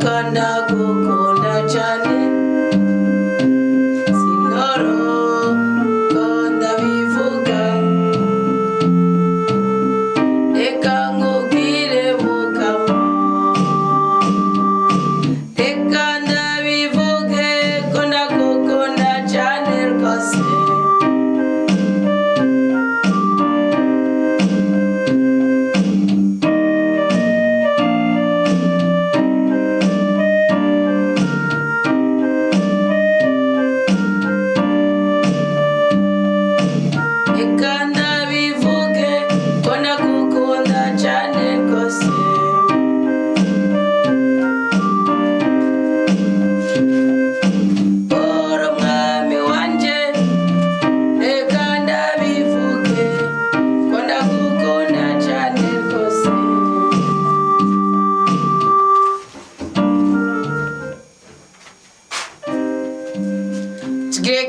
kanda gukunda cyane sinoro konda bivuga reka nkubwire mugabo reka ndabivuge ko ndagukunda cyane rwose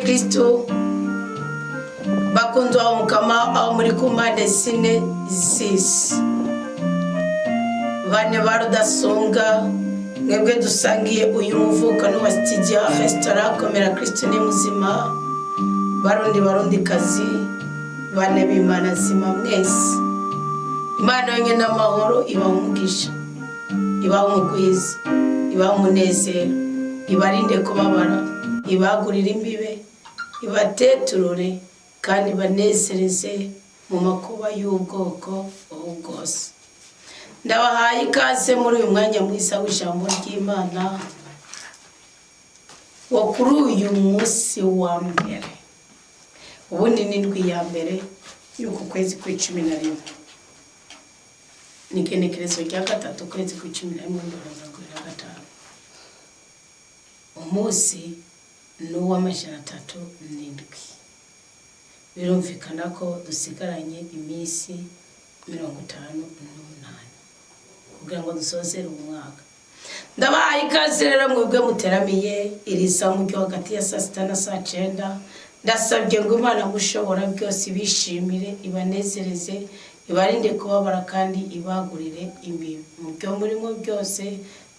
Kristo bakunzi wa mukama aho muri kumande sine zisi bane barudasonga mwebwe dusangiye uyu muvukano wa studio restaurant Komera Kristo ni muzima barundi kazi bane b'Imana zima mwese Imana yenye n'amahoro iba umugisha iba umugwiza iba umunezero ibarinde kubabara ibagurira imbibe ibateturure kandi banezereze mu makuba y'ubwoko bwose. Ndabahaye ikaze muri uyu mwanya mwiza w'ijambo ry'Imana wo kuri uyu munsi wa mbere. Ubundi ni ndwi ya mbere y'uku kwezi kwa 11. Ni igenekerezo rya gatatu kwezi kwa 11 mu 2025. Umunsi nuwa majana 37. Birumvikana ko dusigaranye iminsi 58 kugira ngo dusozere umwaka. Ndabahaye ikaze rero mwebwe muteramiye iri samu ryo hagati ya saa 6 na saa 9. Ndasabye ngo Imana mushobora byose bishimire ibanezereze ibarinde kubabara kandi ibagurire imbibi mu byo murimo byose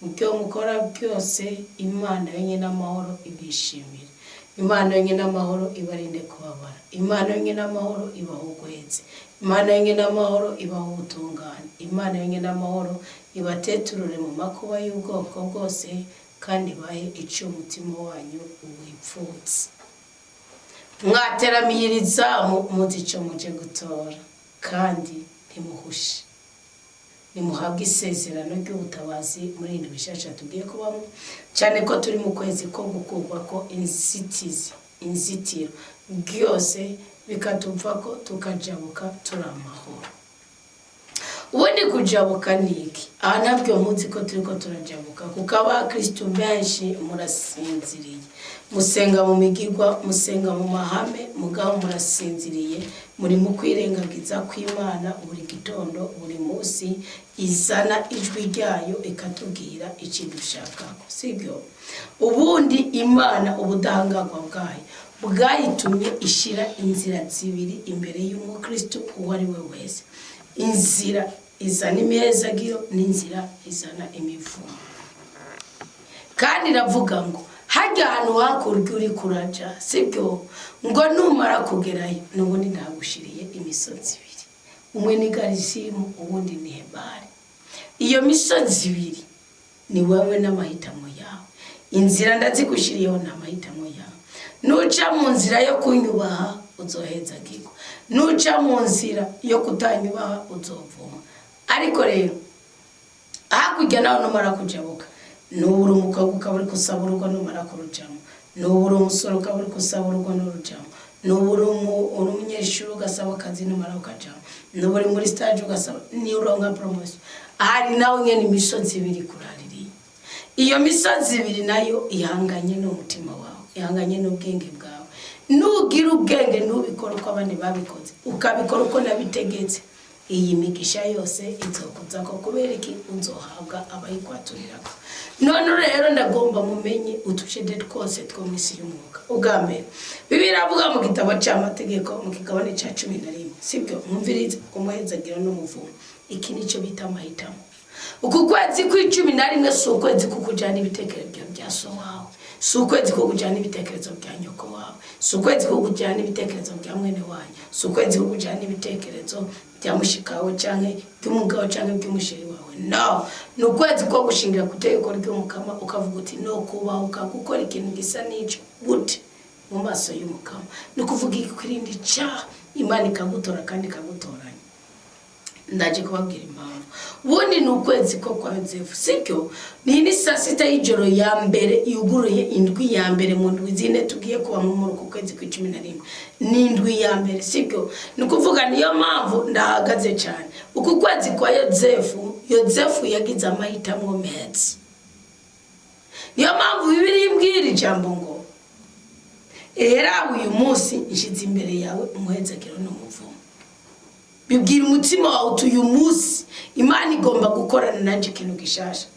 mubyo mukora byose. Imana yenye n'amahoro ibishimire. Imana yenye n'amahoro ibarinde kubabara. Imana yenye n'amahoro ibahugweze. Imana yenye n'amahoro ibahutungane. Imana yenye n'amahoro ibateturure mu makuba y'ubwoko bwose kandi bahe icyo umutima wanyu uwipfutse. Mwateramiyiriza muzico muje gutora kandi ntimuhushe. Nimuhabwe isezerano ry'ubutabazi muri indwi bishasha tugiye kubamo cyane ko turi mu kwezi ko gukurwa ko inzitiro byose bikatupfa ko tukajabuka turamahoro. Ubundi kujabuka niki? Aha nabyo muzi ko turiko turajabuka kuko abakristo benshi murasinziriye. Musenga mu migirwa, musenga mu mahame, mugabo murasinziriye, muri mu kwirengagiza kw'Imana buri gitondo buri munsi izana ijwi ryayo ikatubwira ikidushakako. Sibyo? Ubundi Imana ubudahangagwa bwayo bwayitumye ishira inzira zibiri imbere y'umukristo uwo ari we wese. Inzira izana imihezagiro n'inzira izana imivumo. Kandi iravuga ngo hajya ahantu hakurya uri kuraja, sibyo? Ngo numara kugerayo n'ubundi ndagushiriye imisozi ibiri. Umwe ni Garisimu ubundi ni Hebari. Iyo misozi ibiri ni wewe n'amahitamo yawe. Inzira ndazigushiriyeho n'amahitamo yawe. Nuca mu nzira yo kunyubaha uzohezagirwa. Nuca mu nzira yo kutanyubaha uzovuma. Ariko rero hakurya naho numara kujabuka nubura umukobwa ukaburi kusaba urugo numara kurujamo, nubura umusore ukaburi kusaba urugo n'urujamo, nubura umunyeshuri ugasaba akazi numara ukajamo, nubura muri stage ugasaba ni uronka promotion. Ahari naho nyene imisozi ibiri kuraririye. Iyo misozi ibiri nayo ihanganye n'umutima wawe, ihanganye n'ubwenge bwawe. Nugira ubwenge nubikora uko abandi babikoze ukabikora uko nabitegetse, iyi migisha yose izokuza ko kubera iki uzohabwa abayikwaturiraga. None rero ndagomba mumenye utushede twose two misi y'umwuka. Ubwambere Bibiliya avuga mu gitabo cy'amategeko mu kigabane cya 11, sibyo? Mwumvirize umuhezagiro n'umuvumo. Iki nico bita amahitamo. uku kwezi kw'icumi na rimwe si ukwezi kukujyana ibitekerezo bya so wawe, si ukwezi kukujyana ibitekerezo bya nyoko wawe, si ukwezi kukujyana ibitekerezo bya mwene wanyu, si ukwezi kukujyana ibitekerezo bya mushikawe cyangwa by'umugabo cyangwa by'umusheri wawe. No, ni ukwezi ko gushingira ku itegeko ry'umukama ukavuga uti no kubaho ukagukora ikintu gisa n'icyo gute mu maso y'umukama. Ni ukuvuga ikwirinde icyaha, Imana ikagutora kandi ikagutoranya. Ndaje kubabwira impamvu. Ubundi ni ukwezi ko kwa Yozefu, sibyo? Ni saa sita y'ijoro ya mbere yuguruye indwi ya mbere mu ndwi zine tugiye kuba mu kwezi kw'icumi na rimwe. Ni indwi ya mbere, sibyo? Ni ukuvuga niyo mpamvu ndahagaze cyane. Uku kwezi kwa Yozefu yagize amahitamo meza. Niyo mpamvu Bibiliya imbwira ijambo ngo era uyu munsi nshize imbere yawe umuhezekero n'umuvumo. Bibwira umutima wawe uyu munsi Imana igomba gukorana nanje ikintu gishasha,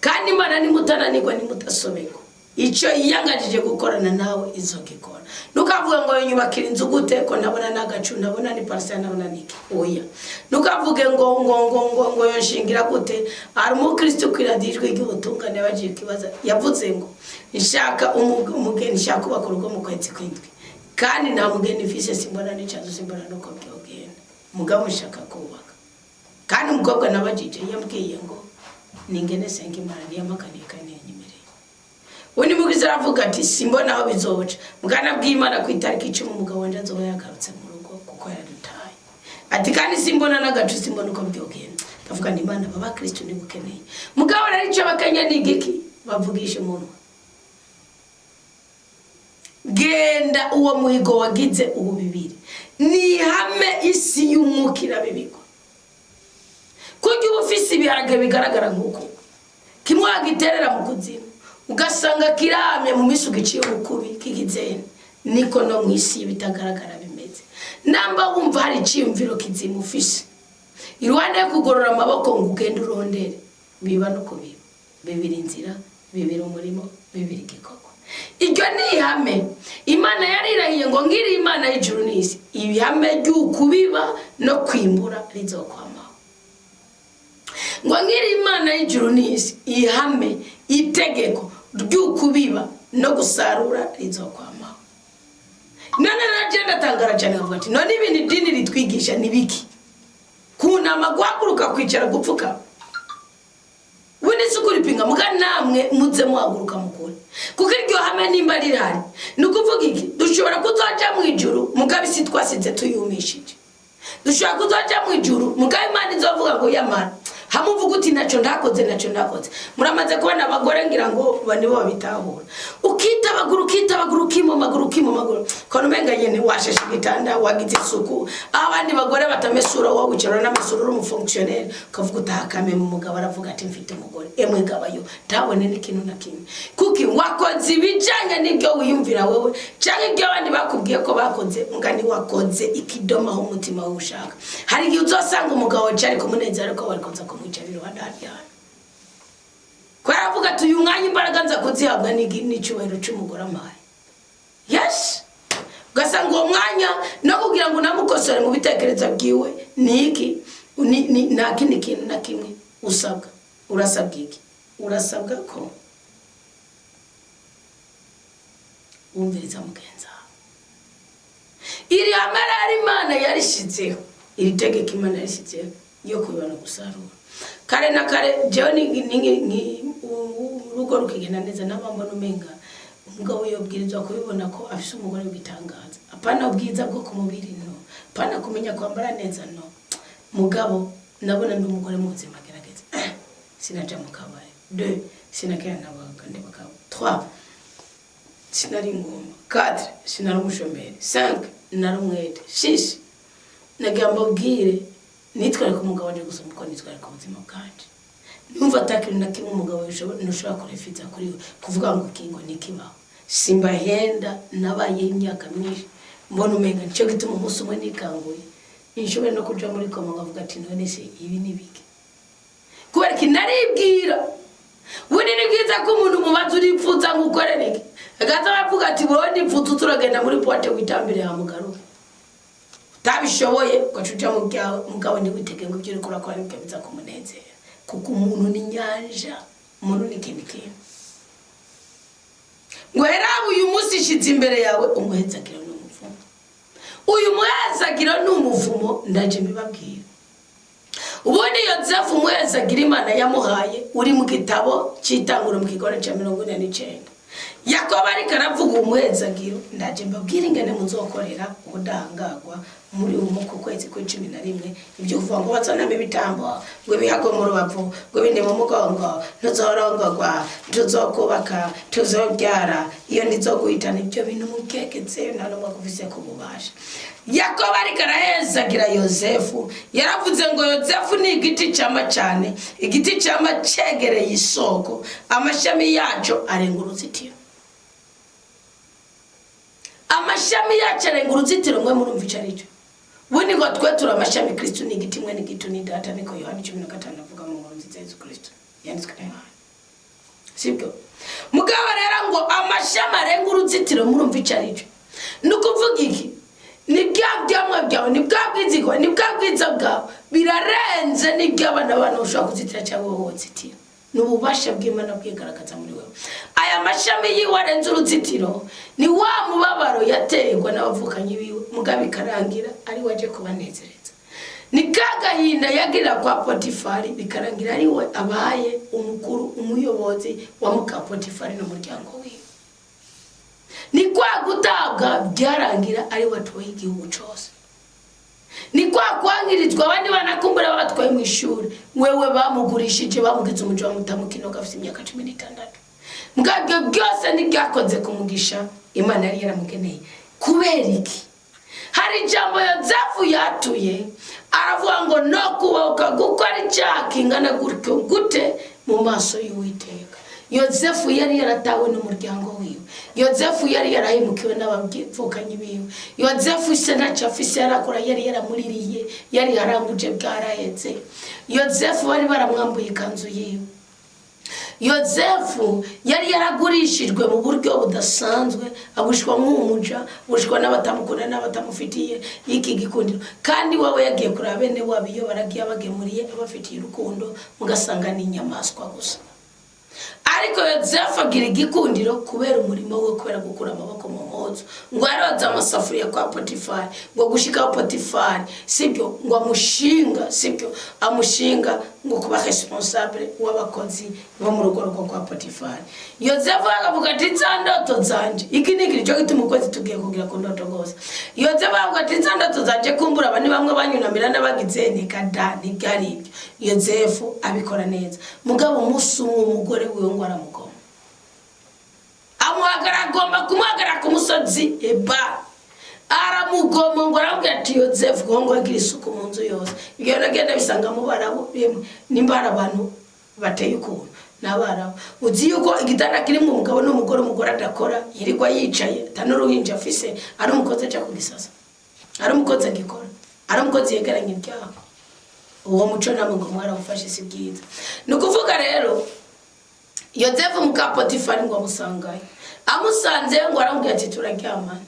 kandi Imana nimutananirwa nimutasobeko icyo yiyangajije gukorana nawe izogikora. Nukavuga ngo nyubakira inzu gute ko nabona nagacu nabona ni parcelle nabona niki, oya. Nukavuge ngo yoshingira gute ari umukristo kwiradijwe ry'ubutungane bagiye kibaza yavuze ngo nshaka umugeni nshaka kubaka urugo mu kwezi kw'indwi, kandi nta mugeni mfise simbona n'icazo simbona nuko byogenda. Mugabo nshaka kubaka, kandi umukobwa nabajije yambwiye ngo ningene senga Imana niyamakaniye kandi yanyemereye. Undi mugwiza aravuga ati simbona aho bizoca, mugana bw'Imana ku itariki 10 umugabo wanje azoba yagarutse mu rugo kuko yaradutaye. Ati kandi simbona nagacu simbona uko byogenda. Ndavuga ni Imana baba Kristo ni bukeneye. Mugabo rari cyo bakanya nigiki bavugisha umuntu. Genda uwo muhigo wagize ubu bibiri. Ni hame isi y'umukira bibiko. Kuki ubufisi ibiharage bigaragara nkuko kimwe agiterera mu kuzimu ugasanga kiramye mu misugi ciye ukubi kigizene, niko no mwisi bitagaragara bimeze. Namba wumva hari ciyumviro kizimu ufise iruhande yo kugorora amaboko ngo ugende urondere, biba no kubiba bibiri inzira, bibiri umurimo, bibiri gikoko. Iryo ni ihame Imana yarirahiye ngo ngiri Imana y'ijuru n'isi, ibihame ry'ukubiba no kwimbura rizokwamaho. Ngo ngiri Imana y'ijuru n'isi, ihame itegeko ry'ukubiba no gusarura rizokwamaho. None nagenda tangara cyane avuga ati none ibintu dini ritwigisha nibiki? Kunama guhaguruka kwicara gupfuka wende sukuri pinga muga namwe muze muhaguruka mukuri, kuko iryo hame nimba rirari nukuvuga iki dushobora kuzaja mu ijuru mugabisi twasize tuyumishije, dushobora kuzaja mu ijuru mugabe Imana izovuga ngo yamara hamuvuga uti naco ndakoze. Muramaze kubona abagore ngira ngo bani bo bitahura ukitabaguru kimo maguru kono menga nyene washeshe gitanda wagize isuku, abandi bagore batamesura wowe ucero n'amasura mu fonctionnaire kavuga utakame mu mugabo aravuga ati mfite umugore emwe gabayo tabone n'ikintu na kimwe, kuki wakoze ibijanye n'ibyo wiyumvira wewe cyangwa ibyo abandi bakubwiye ko bakoze, mugani wakoze ikidoma ho umutima wawe ushaka. Hari igihe uzosanga umugabo cyari kumunezera ko warikonza kumwicarira wadariya kwa avuga ati uyu mwanya imbaraga nza kuzihabwa n'icyubahiro cy'umugore amaye. Yes, ugasanga uwo mwanya no kugira ngo namukosore mu bitekerezo byiwe niki nta kindi kintu na kimwe usabwa. Urasabwa iki? Urasabwa ko umviriza mugenza iri amara ari Imana yarishizeho, iri tegeko Imana yarishizeho yo kubana gusarura. Kare na kare jewe ni urugo rukigenda neza n'abambona umenga umugabo yobwirizwa kubibona ko afise umugore w'igitangaza. Apana ubwiza bwo kumubiri no, apana kumenya kwambara neza no. Mugabo nabona ndi umugore mu buzima gerageza. Sinaja mu kabari. 2 sinakera nabagande bakabo. 3 sinari ngoma. 4 sinari umushomeri. 5 nari umwete. 6 nagamba ubwire nitware ko umugabo waje gusoma ko nitware ko ubuzima bwanje. Numva atakiri na kimwe umugabo ntushobora kurefiza kuri kuvuga ngo kingo nikibaho. Simba henda nabaye imyaka myinshi mbona umenga cyo gituma umunsi umwe nikanguye inshobe no kuja muri koma ngavuga ati none se ibi nibiki, kubera ki naribwira wone nibwiza ko umuntu mubaza uripfuza ngukorereke agaza bavuga ati bone ipfuza turagenda muri pote witambire ya mugaro tabishoboye gacuca mu byawe mugabo ni witege ngo byuri kurakora nibyo biza kumunezera. kuko umuntu ni nyanja, umuntu ni kintu. Ngo herabu uyu munsi ishize imbere yawe umuhezagiro n'umuvumo. Uyu muhezagiro n'umuvumo ndaje mbibabwira. Ubundi Yozefu umuhezagiro Imana yamuhaye uri mu gitabo cy'Itanguriro mu kigore cya 49. Yakobo ariko aravuga umuhezagiro ndaje mbabwira ingene muzokorera ubudahangagwa muri umuko kwezi kwa 11. Ibyo kuvuga ngo bazaname ibitambo ngo bihago mu rubavu ngo binde mu mugongo ntuzorongogwa tuzokubaka tuzobyara iyo ndizoguhitana ibyo bintu mukeketse nta no mwakuvise ku bubasha. Yakobo ariko arahezagira Yozefu yaravuze ngo Yozefu ni igiti cyama cyane, igiti cyama cegereye isoko, amashami yacu arenga uruzitiro. Amashami yacu arenga uruzitiro, mwe murumva icyo ari cyo. Bundi ngo twe turi amashami, Kristo ni igiti, mwe ni igiti ni data, niko Yohana 15 avuga mu nkuru nziza Yesu Kristo yanditswe na Yohana. Sibyo mugabo rero ngo amashami arenga uruzitiro, murumva icyo ari cyo. Nukuvuga iki? Ni byabyamwe byawe, ni bwabwizigwa, ni bwabwiza bwawe birarenze n'iby'abana bana ushaka kuzitira cyangwa wowe nzitira. N'ububasha bw'Imana bwigaragaza muri wewe. Aya mashami yiwe arenze uruzitiro ni wa mubabaro yaterwa n'abavukanye biwe, mugabe karangira ari waje kubanezereza. Ni kagahinda yagira kwa Potifari bikarangira ari we abaye umukuru, umuyobozi wa muka Potifari n'umuryango wiwe. Ni kwa gutabwa byarangira ari watoye igihugu cyose. Ni kwa kwangirizwa abandi banakumbura babatwaye mu ishuri, wewe bamugurishije bamugize umuji wa mutamukino gafite imyaka 16. Mbwabyo byose nibyakoze kumugisha Imana yari yaramugeneye. Kubera iki? Hari ijambo Yozefu yatuye aravuga ngo no kuboka gukora icyaha kingana gutyo gute mu maso y'Uwiteka. Yozefu yari yaratawe n'umuryango wiwe. Yozefu yari yarahimukiwe n'abavukanye biwe. Yozefu se ntacafise yarakora, yari yaramuririye, yari yaranguje bwarahetse. Yozefu bari baramwambuye ikanzu yiwe. Yozefu yari yaragurishijwe mu buryo budasanzwe, agushwa nk'umuja, agushwa n'abatamukunda n'abatamufitiye iki gikundiro. Kandi wowe yagiye kuri abene wabo iyo baragiye bagemuriye abafitiye urukundo, mugasanga ni inyamaswa gusa. Ariko Yozefu agira igikundiro kubera umurimo we, kubera gukura amaboko mu mpuzu. Ngo aroza amasafuriya kwa Potifari, ngo gushika Potifari sibyo ngo amushinga, sibyo amushinga ngo kuba responsable w'abakozi bo mu rugo rwo kwa Potifari. Yozefu akavuga ati ndoto zanje iki niki cyo gituma ukwezi tugiye kugira ku ndoto gose. Yozefu akavuga ati ndoto zanje kumbura abandi bamwe banyunamira n'abagize ni kadani byari ibyo. Yozefu abikora neza. Mugabo umunsi umugore wiwe ngo aramugoma, amuhagara, agomba kumuhagara ku musozi Eba, aramugoma ngo arambwira ati Yozefu ngo agira isuku mu nzu yose. Ibyo nagenda bisanga mu barabo bimwe nimbara abantu bateye ukuntu n'abarabo. Uzi yuko igitanda kirimo umugabo n'umugore, umugore adakora yirirwa yicaye, tanuruhinja afise ari umukozi cyo kugisasa, ari umukozi agikora, ari umukozi yegeranye ibyaha. Uwo muco namwe ngo mwarafashe si byiza. Nukuvuga rero Yozefu muka Potifari ngo amusangaye, amusanze ngo arambwira ati turaryamana.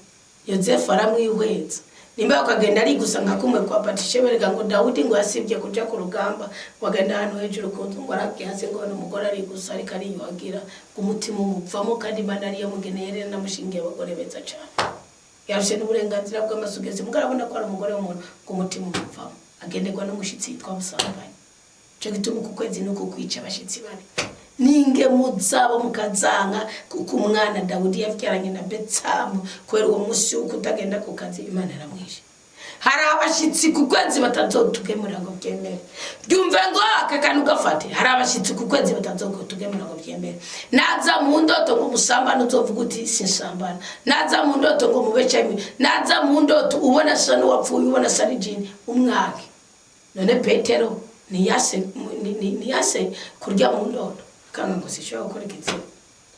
Yozefu aramwihweza, nimba ukagenda ari gusa nka kumwe kwa Batisheberega ngo Dawudi ngo yasibye kuja ku rugamba, wagenda hano hejuru kunzu ngo aragihaze ngo n'umugore ari gusa ariko ari yuhagira umutima umuvamo, kandi Imana ari yamugeneye rero namushingiye abagore beza cyane. Yafise n'uburenganzira bw'amasugezi, mugarabona ko ari umugore w'umuntu ku mutima umuvamo, agenderwa n'umushitsi yitwa Musambanya. Cyo gituma ku kwezi nuko kwica abashitsi bane. Ninge muzabo mukazanga kuko umwana Dawudi yavyaranye na Betsamu, kwera uwo musi ukutagenda ku kazi Imana yaramwishe. Hari abashitsi ku kwezi batazotugemura ngo byemere. Byumve ngo akakanu gafate. Hari abashitsi ku kwezi batazotugemura ngo byemere. Naza mu ndoto ngo musambana uzovuga uti sinsambana. Naza mu ndoto ngo mubecemi. Naza mu ndoto ubona sana wapfuye, ubona sana jini umwake. None Petero niyase kurya mu ndoto. Kanga ngo sishobora gukora ikiziba.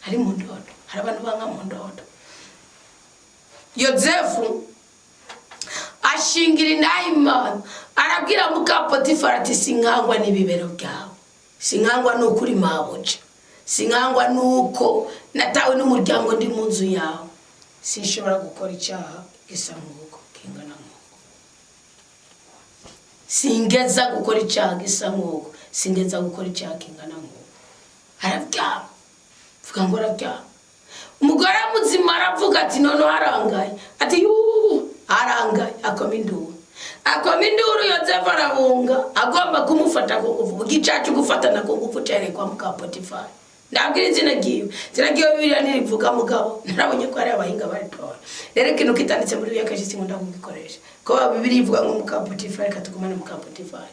Hari mu ndoto, hari abantu banga mu ndoto. Yozefu ashingira inayimana, arabwira muka Potifari ati sinkangwa n'ibibero byawe, sinkangwa n'ukuri mabuja, sinkangwa n'uko natawe n'umuryango ndi mu nzu yawe, sinshobora gukora icyaha gisa nk'uko kingana nk'uko, singeza gukora icyaha gisa nk'uko, singeza gukora icyaha kingana ngo araryama vuga ngo araryama umugore muzima aravuga ati none arangaye ati arangaye akoma induru Yozefu arahunga agomba kumufata ko kuvuga igicacu gufatana ko gupfutere kwa muka Potifari ndabwira izina giwe Bibiliya nirivuga mugabo narabonye ko ari abahinga bari tora rero kintu kitanditse muri Bibiliya kaje singo ndagikoresha ko Bibiliya ivuga ngo muka Potifari katugumane muka Potifari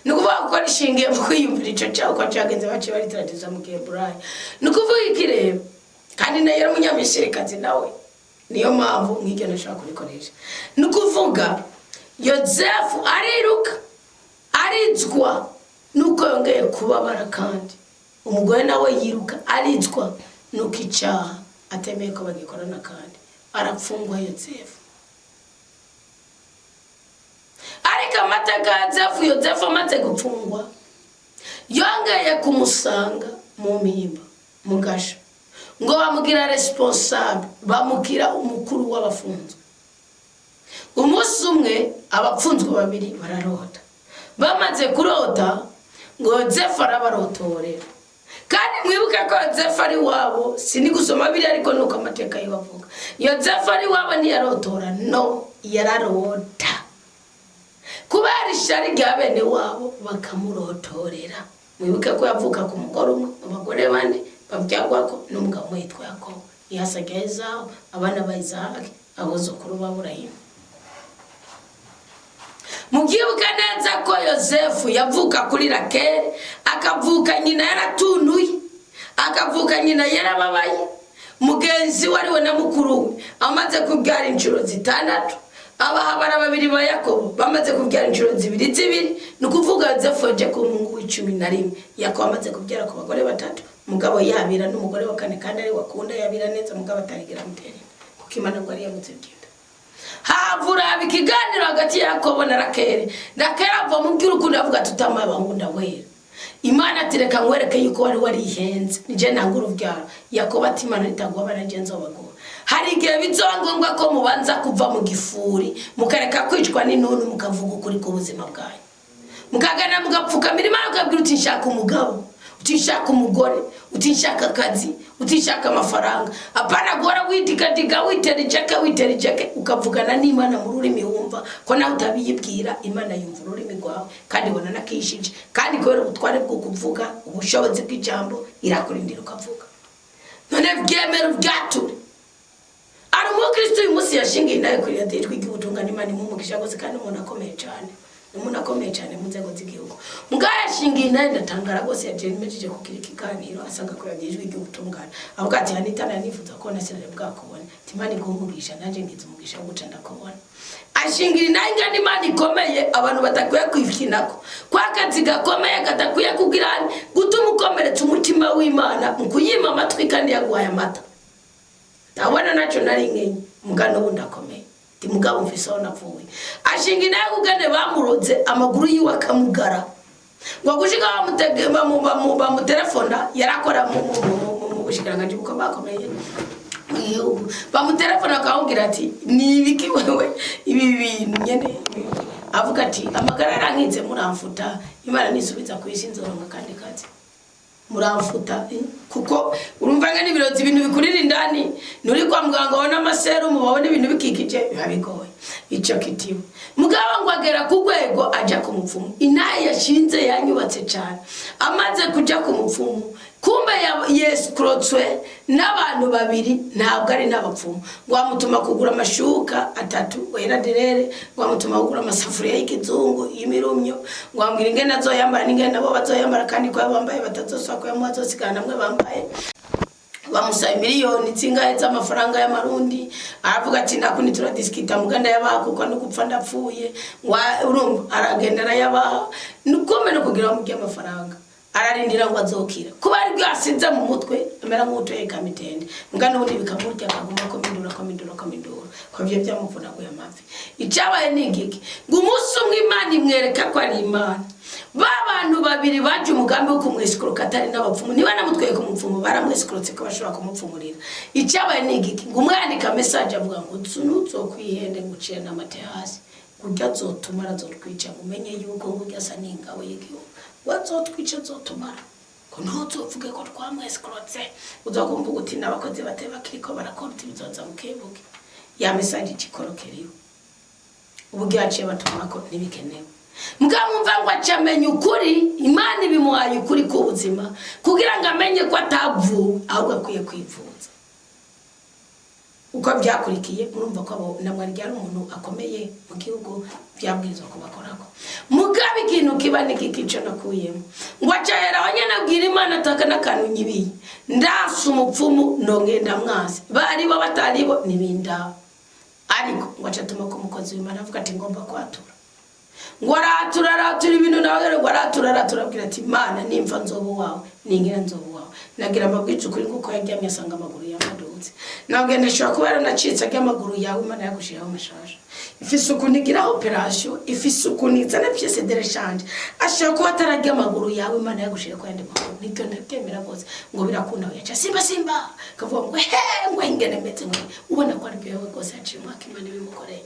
nukuvuga ko rishingiye mu kwiyumvira ico cyaho ko cyagenze bace bari tradiza mu Heburayo nukuvuga ikirebe kandi nayo yari umunyamishirikazi nawe niyo mpamvu nk'icyo nashaka kubikoresha nukuvuga Yozefu ariruka arizwa nuko yongeye kubabara kandi umugore nawe yiruka arizwa nuko icyaha atemeye ko bagikorana kandi arapfungwa Yozefu ariko amateka Yozefu amaze gupfungwa yongeye kumusanga mu mpimba mu gasho ngo bamugira responsable bamukira umukuru w'abafunzwe umunsi umwe abapfunzwe babiri bararota bamaze kurota ngo Yozefu arabarotorera kandi mwibuke ko Yozefu ari wabo sindi gusoma biri ariko nuko amateka yibavuga Yozefu ari wabo ntiyarotora no yararota kubera ishari rya bene wabo bakamurotorera mwibuke ko yavuka ku mugore umwe abagore bane babyagwako n'umugabo witwa Yakobo yasaga Esawu abana ba Isaki abuzukuru ba Aburahamu mugibuka neza ko Yozefu yavuka kuri Rakeli akavuka nyina yaratunuye akavuka nyina yarababaye mugenzi wariwe na mukuru amaze kubyara inshuro zitandatu abahabara babiri ba Yakobo bamaze kubyara inshuro zibiri nukuvuga Yozefu yaje ku mungu w'11 Yakobo amaze kubyara ku bagore batatu mugabo yabira n'umugore wa kane kandi ari wakunda yabira neza mugabo atarigira muteri kuko Imana ngo ari yamutse byinda havura bikiganiro hagati ya Yakobo na Rakeli ava mu by'urukundo avuga tutama abangunda wera Imana atireka ngwereke yuko wari warihenze nije nangura ubyara Yakobo ati Imana itagwa ngenzo bagora hari igihe bizongwa ko mubanza kuva mu gifuri mukareka kwicwa n'inunu mukavuga ukuri ku buzima bwayo mukagana mugapfukamira Imana ukabwira uti nshaka umugabo utishaka umugore utishaka akazi utishaka amafaranga apana gora witikatiga witerijeke ukavugana n'Imana mu rurimi wumva ko nawe utabiyibwira Imana yumva ururimi rwawe kandi bona nakishije kandi kwera ubutware bwo kuvuga ubushobozi bw'ijambo irakurindira ukavuga none byemera byature ari umukristo uyu munsi yashingiye nawe kuri yadejwe igutungana Imana imumugisha gose kandi umuntu akomeye cyane mu nzego z'igihugu mugaya shingiye nawe ndatangara gose yajemejeje kukira ikiganiro asanga ko yadejwe igutungana avuga ati Anitana nifuza ko nasirere bwakubona Imana igumugisha nanje ngize umugisha wo guca ndakubona ashingira nawe ngani Imana ikomeye abantu batakwiye kwifinako kwakazi gakomeye gatakwiye kugirana gutuma ukomeretsa umutima w'Imana mu kuyima amatwi kandi yaguhaye amata tabona naco nari nkenye mugano bundakomeye mugabo mfiso navuye ashinga naye kugane bamuroze amaguru yiwe akamugara ngo gushika bamutegema mu telefona yarakora mu bushikiranganje buko bakomeye bamutelefona akawugira ati nibiki wewe ibi bintu nyene avuga ati amagara arankitse muramfuta Imana nisubiza kwishinzoronga kandi kazi muramfuta kuko urumva ngani ibirozi ibintu bikurira indani nuri kwa muganga wona amaserumu babone ibintu bikikije bihabigoye ico kitiwe mugabo ngo agera ku rwego aja ku mupfumu inaye yashinze yanyubatse cyane amaze kuja ku mupfumu kumbe Yesu krotswe n'abantu babiri ntabwo ari n'abapfumu ngo amutuma kugura amashuka atatu wera derere ngo amutuma kugura amasafuriya y'ikizungu yimirumyo ngo ambwira ingene azoyambara n'ingene nabo bazoyambara kandi ko bambaye batazoswa ko yamuzosigana namwe bambaye bamusaba miliyoni zingahe z'amafaranga y'amarundi aravuga ati ndakundi turadiskita muganda yabako ko no gupfa ndapfuye urumva aragendera yaba nukomene kugira mu amafaranga ararindira ngo azokira kuba ari bwasinze mu mutwe amera nk'utoye kamitende mugana ubundi bikamurya akaguma komindura ko byo byamuvuna ko yamavi icabaye n'ingiki ngo umunsi umwe Imana imwereka ko ari Imana babantu babiri baje umugambi wo kumwesikoro katari n'abapfumu niba namutweye ku mupfumu baramwesikorotse ko bashobora kumupfumurira icabaye n'ingiki ngo umwandika message avuga ngo tsunuzokwihende nguciye n'amate hasi kurya zotumara zotwica umenye yuko ngujya sa n'ingabo y'igihugu wazotwica zotumara ko ntuzovuge ko twamweskrotse uzokumva uti nabakozi bateba kiriko barakora ibizoza bukebuke ya message ikorokeriwe ubugi yaciye batuma ko nibikenewe mugamumva ngo acamenye ukuri Imana ibimuhaye ukuri ku buzima kugira ngo amenye ko atavu ahubwo akwiye kwivuza uko byakurikiye murumva ko namwari ryari umuntu akomeye mu gihugu byabwirizwa kubakorako mugabe ikintu kibane kikico nakuyemo ngo acahera abanyana abwira Imana atakana kantu nyibiye ndasa umupfumu ndongenda mwase bari bo batari bo nibinda ariko ngo acatuma ko umukozi w'Imana avuga ati ngomba kwatura ngo aratura ibintu nawe ngo aratura abwira ati Imana nimva nzobo wawe ningira nzobo wawe nagira amabwicu kuri nguko yaryamye asanga amaguru yamadutse nabwe ndashobora kuba yaranacitse amaguru yawe Imana yagushiraho amashasha ifise ukunigira operation ifise ukunizana pièce de rechange ashaka kuba atararya amaguru yawe Imana yagushira ko yandi makuru nibyo ndakemera gose ngo birakunda yaca simba kavuga ngo ngo ingene metse ngo ubona ko ari byo gose yaciye mwaka Imana bimukoreye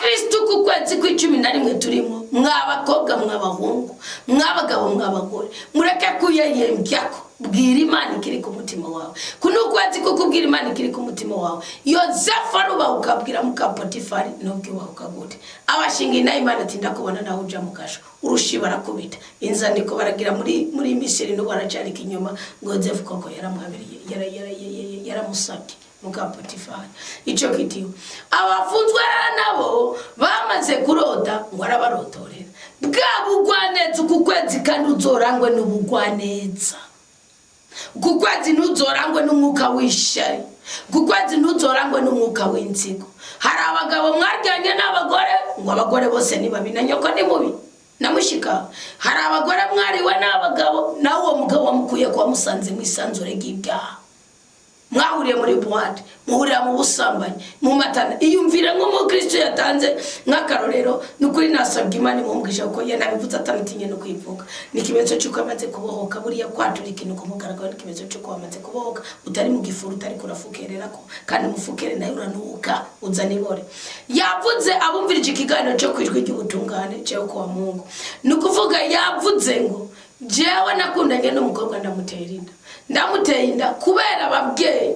Kristo ku kwezi kwa 11 turimo mwabakobwa mwabahungu mwabagabo mwabagore mureke kuyeyembyako bwira Imana kiri ku mutima wawe kuno kwezi kukubwira Imana kiri ku mutima wawe Yosefu aruba ukabwira muka Potifari nobwe wawe ukagute abashinga ina Imana tinda kubona naho uja mukasho urushi barakubita inzandiko baragira muri Misiri no baracari kinyoma ngo Yosefu koko yaramwabiriye yaramusabye muka Potifari ico kitiwe abafunzwe nabo bamaze kurota ngo arabarotorera bwabugwaneza ukukwezi kandi uzorangwe n'ubugwaneza ukukwezi ntuzorangwe n'umwuka w'ishari ukukwezi ntuzorangwe n'umwuka w'inzigo hari abagabo mwaryanye n'abagore ngo abagore bose nibabinanye ko ni mubi namushika hari abagore mwariwe n'abagabo nawo uwo mugabo wamukuye kwa musanze mwisanzure gibyaha mwahuriye muri boîte muhurira mu busambanyi mu matana iyumvira nko mu Kristo yatanze nk'akarorero nukuri nasabye Imana imumwisha ko yanabivuze atanatinye no kwivuga nikimezo cyuko amaze kubohoka buriya kwatura ikintu ko mugaragara nikimezo cyuko amaze kubohoka utari mu gifuru utari kurafukerera ko kandi mufukere nayo uranuka uzanibore yavuze abumvirije ikiganiro cyo kwijwi ry'ubutungane cyo kwa Mungu nukuvuga yavuze ngo jewe nakundanye n'umukobwa ndamuteye inda kubera ababyeyi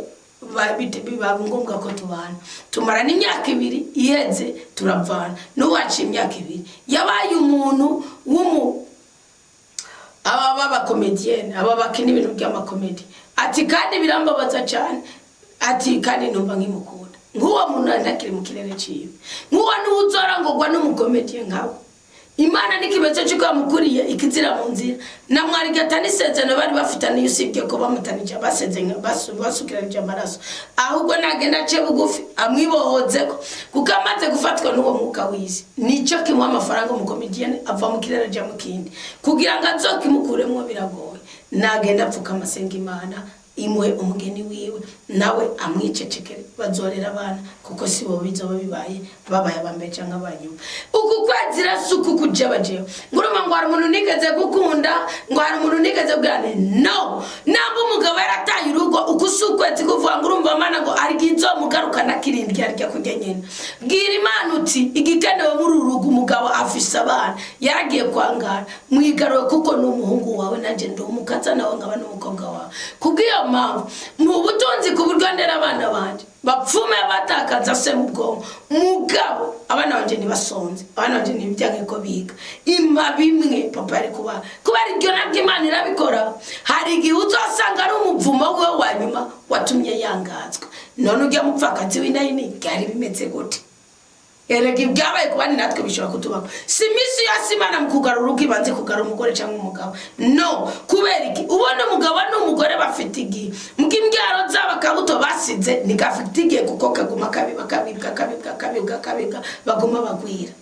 biba ngombwa ko tubana tumara n'imyaka 2 iheze turavana n'uwaci imyaka 2 yabaye umuntu aba comedienne aba bakina ibintu by'amakomedi ati kandi birambabaza cyane ati kandi numva nkimukunda nguwo muntu ndakiri mu kirere ciwe nguwo n'uzorangogwa n'umukomedienne nkawe Imana nikimezo cyuko yamukuriye ikizira mu nzira na mwari gatani sezeno bari bafitanye usibye ko bamutanije basezenga basukiranje amaraso ahubwo nagenda ce bugufi amwibohoze ko kuko amaze gufatwa n'uwo mwuka w'isi nico kimwe amafaranga mu comedienne ava mu kirere ja mukindi kugira ngo azokimukuremo biragoye nagenda apfuka amasenga Imana imwe umugeni wiwe nawe amwicecekere bazorera abana kuko sibo bizoba bibaye babaye abambeca nk'abanyuma uku kwazira suku kujabaje nguruma ngo hari umuntu nigeze gukunda ngo hari umuntu nigeze bwane no namba umugabo yarataye urugo ukusukwezi kuvuga ngurumva Mana ngo arigizo mugarukana kirindi yarya kugenyena bwira Imana uti igikenewe muri urugo umugabo afise abana yaragiye kwangara mwigarowe kuko n'umuhungu wawe nanje ndo umukaza nawe ngaba n'umukobwa wawe kubwiyo mu butunzi kuburwandera abana banje bapfume batakaza se mu bwonko mugabo abana banje nibasonze abana banje nibyange ko biga imba bimwe papa ari kuba iryo nabyo Imana irabikora hari igihe uzasanga ari umuvumo we wanyuma watumye yangazwa none ujya mupfakazi w'inayini byari bimeze gute erega ibyabaye kubani natwe bishobora kutubako simisi yose Imana mukugarura urugo ibanze kugarura umugore cyangwa umugabo no kubera iki ubona umugabo n'umugore bafite igi mukimbyaro z'abakabuto basize nigafite igihe kuko kaguma kabibwa baguma bagwira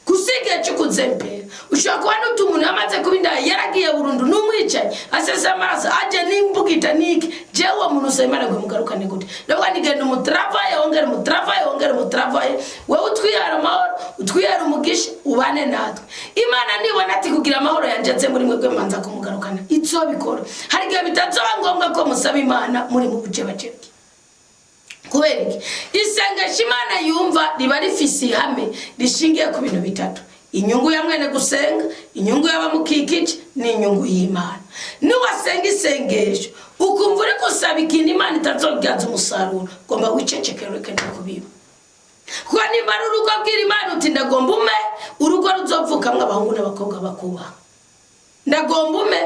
kusige cyukuzempera ushaka kuba n'utumuntu amaze kubinda yaragiye burundu n'umwicaye asesa amaraso aje nimbugita niki jewe umuntu Imana ngo mugarukane gute nabwo nigenda umutravaye ongera umutravaye we utwiyara amahoro utwiyara umugisha ubane natwe Imana nibona ati kugira amahoro yanjetse muri mwebwe manza kumugarukana itso bikora hari gihe bitazoba ngombwa ko musaba Imana muri mu bucebacebwe kubera iki isengesho Imana yumva riba rifise ihame rishingiye ku bintu bitatu inyungu ya mwene gusenga, inyungu y'abamukikije ni inyungu y'Imana. Nuwasenga isengesho ukumva uri gusaba ikintu Imana itazobyaza umusaruro, gomba wicecekere kandi kubiba. Kwa nimara urugo bwira Imana uti ndagomba ume urugo ruzovukamwe abahungu n'abakobwa bakubaha. Ndagomba ume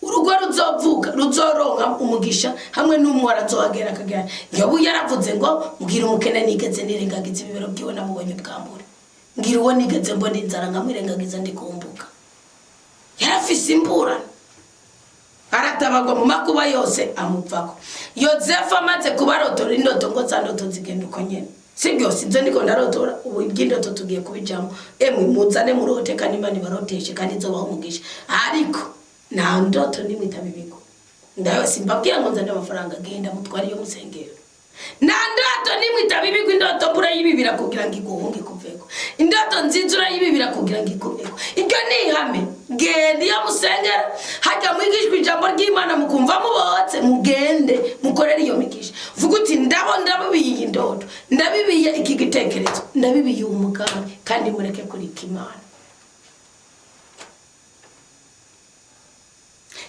urugo ruzovuka ruzoronka umugisha hamwe n'umwara azohagera akagera. Yobu yaravuze ngo mbwira umukene nigeze nirengagiza ibibero byiwe namubonye bwambure. Ngira uwo nigeze mbona inzara nkamwirengagiza ndikumbuka. Yarafise imburana. Aratabagwa mu makuba yose amupfako. Yozefu amaze kubarotora indoto ngo zandoto zigenda uko nyene. Sibyo sinzo ndiko ndarotora ubu ibyindoto tugiye kubijamo. Emwe muzane murote kandi Imana baroteshe kandi zobaho umugisha. Ariko nta ndoto nimwe itabibiko. Ndayo simbabwira ngo nzane amafaranga agenda mutwari yo musengero. Nta ndoto nimwe itabibiko, indoto mbura yibibira kugira ngo iguhunge kuveko. Indoto nziza urayibibira kugira ngo ikuveko. Iryo ni ihame. Gende ya musengera hajya mwigishwa ijambo ry'Imana mukumva mubotse mugende mukorera iyo migisha. Vuga uti ndabibiye indoto, ndabibiye iki gitekerezo, ndabibiye umugambi kandi mureke kurika Imana.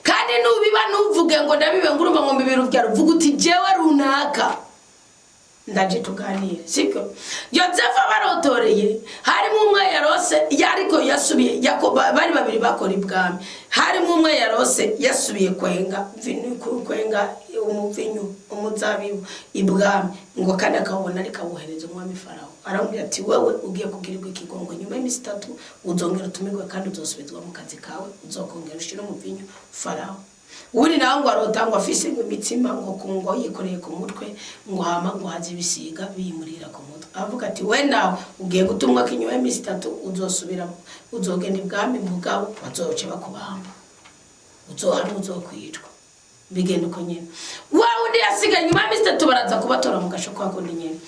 Kandi nubiba nuvuge ngo ndabibe ngurumba ngo mbibira ubyaro, vuga uti jewe runaka ndaje tuganire. Siko Yozefu barotoreye harimo umwe yarose yariko yasubiye Yakobo bari babiri bakora ibwami. Harimo umwe yarose yasubiye kwenga umuvinyu umuzabibu ibwami ngo kandi akabona ari kawohereza umwami Farawo. Aramubwira ati wewe ugiye kugirirwa ikigongo nyuma y'imisi 3 uzongera utumirwe kandi uzosubizwa mu kazi kawe uzokongera ushira umuvinyu Farawo. Uri nawe ngo arotangwa afise imitsima ngo kungo yikoreye ku mutwe ngo hama ngo hazi bisiga biyimurira ku mutwe. Avuga ati we nawe ugiye gutumwa kinyuma y'imisi 3 uzosubira uzogenda ibwami mugabo bazoce bakubamba uzohana uzokwicwa bigenda uko nyene. Wawe undi yasiga nyuma y'imisi 3 baraza kubatora mu gasho kwa kundi nyene.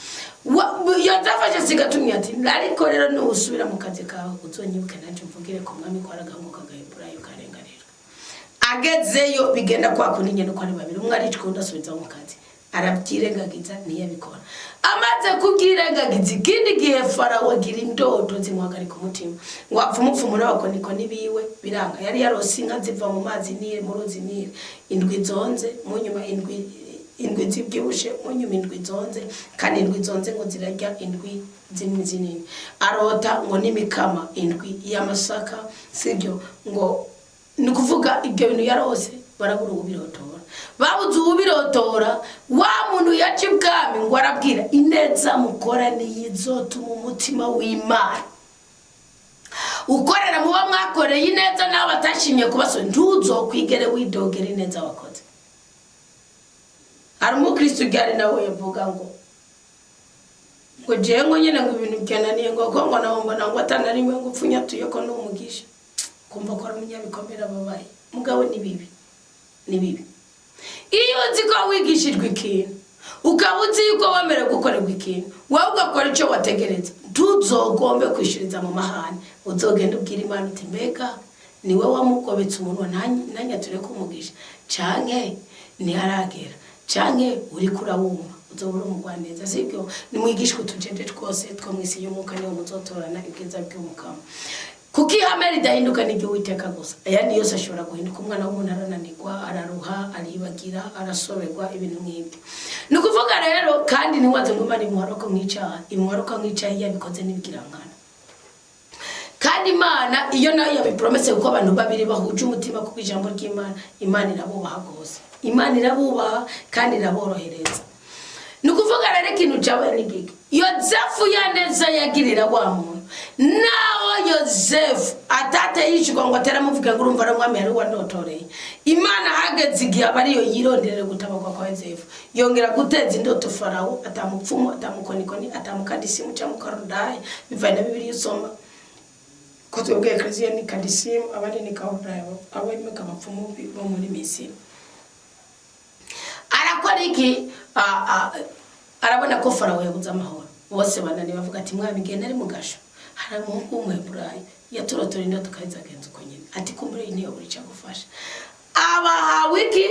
Yozefu sigatumye ati ariko rero no usubira mu kazi kawe uzonyibuke nanje mvugire ko mwami ko araganguka gaheburayo karenganira. Agezeyo bigenda kwa kundi nyene ko ari babiri, umwe aricwa ndasubiza mu kazi arabyirengagiza ntiyabikora. Amaze kubyirengagiza ikindi gihe Farawo agira indoto zimwagarika umutima ngo apfumupfumura bakoniko nibiwe biranga. Yari yarose inka ziva mu mazi niye mu ruzi niye indwi zonze mu nyuma indwi zibyibushe mu nyuma indwi zonze kandi indwi zonze ngo zirajya indwi zinini. Arota ngo nimikama indwi y'amasaka sibyo ngo nukuvuga ibyo bintu yarose barabura ubirotora. Babuze ubirotora wa muntu yaci bwami ngo arabwira ineza mukora niyizotuma umutima w'Imana ukorera muba mwakoreye ineza nawe atashimye kubaso ntuzokwigere widogera ineza wakoze. Ari umukristo byari nawe yavuga ngo je ngo nyene ngo ibintu byananiye ngo ngo naho mbona ngo atanarimwe ngo upfunya tuye ko no umugisha kumva ko ari umunyabikomera babaye mugabo ni bibi iyo uzi ko wigishijwe ikintu ukabuzi yuko wamere gukorerwa ikintu wowe ugakora icyo wategereza tuzogombe kwishiriza mu mahane uzogenda ubwira Imana uti mbega niwe wamukobetse umuntu nanyature ko umugisha canke ni haragera canke uri kurawumva uzobura umugwaneza. Sibyo nimwigishwe tujeje twose two mwisi y'umuka niyo muzotorana ibwiza by'umukama kuki hameri dahinduka n'ibyo witeka gusa. Ayandi yose ashobora guhinduka. Umwana w'umuntu arananirwa, araruha, aribagira, arasoberwa ibintu nk'ibyo. Nukuvuga rero kandi niwaze ngo Imana imwaroko nk'icyaha, imwaroko nk'icyaha yabikoze n'ibigirankana. Kandi Imana iyo nayo yabipromese kuko abantu babiri bahuje umutima ku ijambo ry'Imana, Imana irabubaha gose. Imana irabubaha kandi iraborohereza. Nukuvuga rero ikintu cyawe n'igiki. Yozefu yaneza yagirira wa muntu. Naho Yozefu atate yishwa ngo ataramuvuga ngo urumva ramwami yari wandotoreye. Imana hageze igihe abariyo yironderera gutabagwa kwa Yozefu. Yongera guteza indoto Farawo atamupfumu atamukonikoni atamukadisimu cyamukarudaye bivana na Bibiliya usoma. Ko twebwe Ecclesia ni kadisimu abandi ni karudaye abandi mukabapfumu bo muri Misiri. Arakora iki arabona ko Farawo yabuze amahoro. Bose banani bavuga ati mwami genda ari mugasho. Hari umuhungu w'Umweburayo yaturotora indoto kayizagenza uko nyine ati kumbure niyo buri cyagufasha. Abahawe iki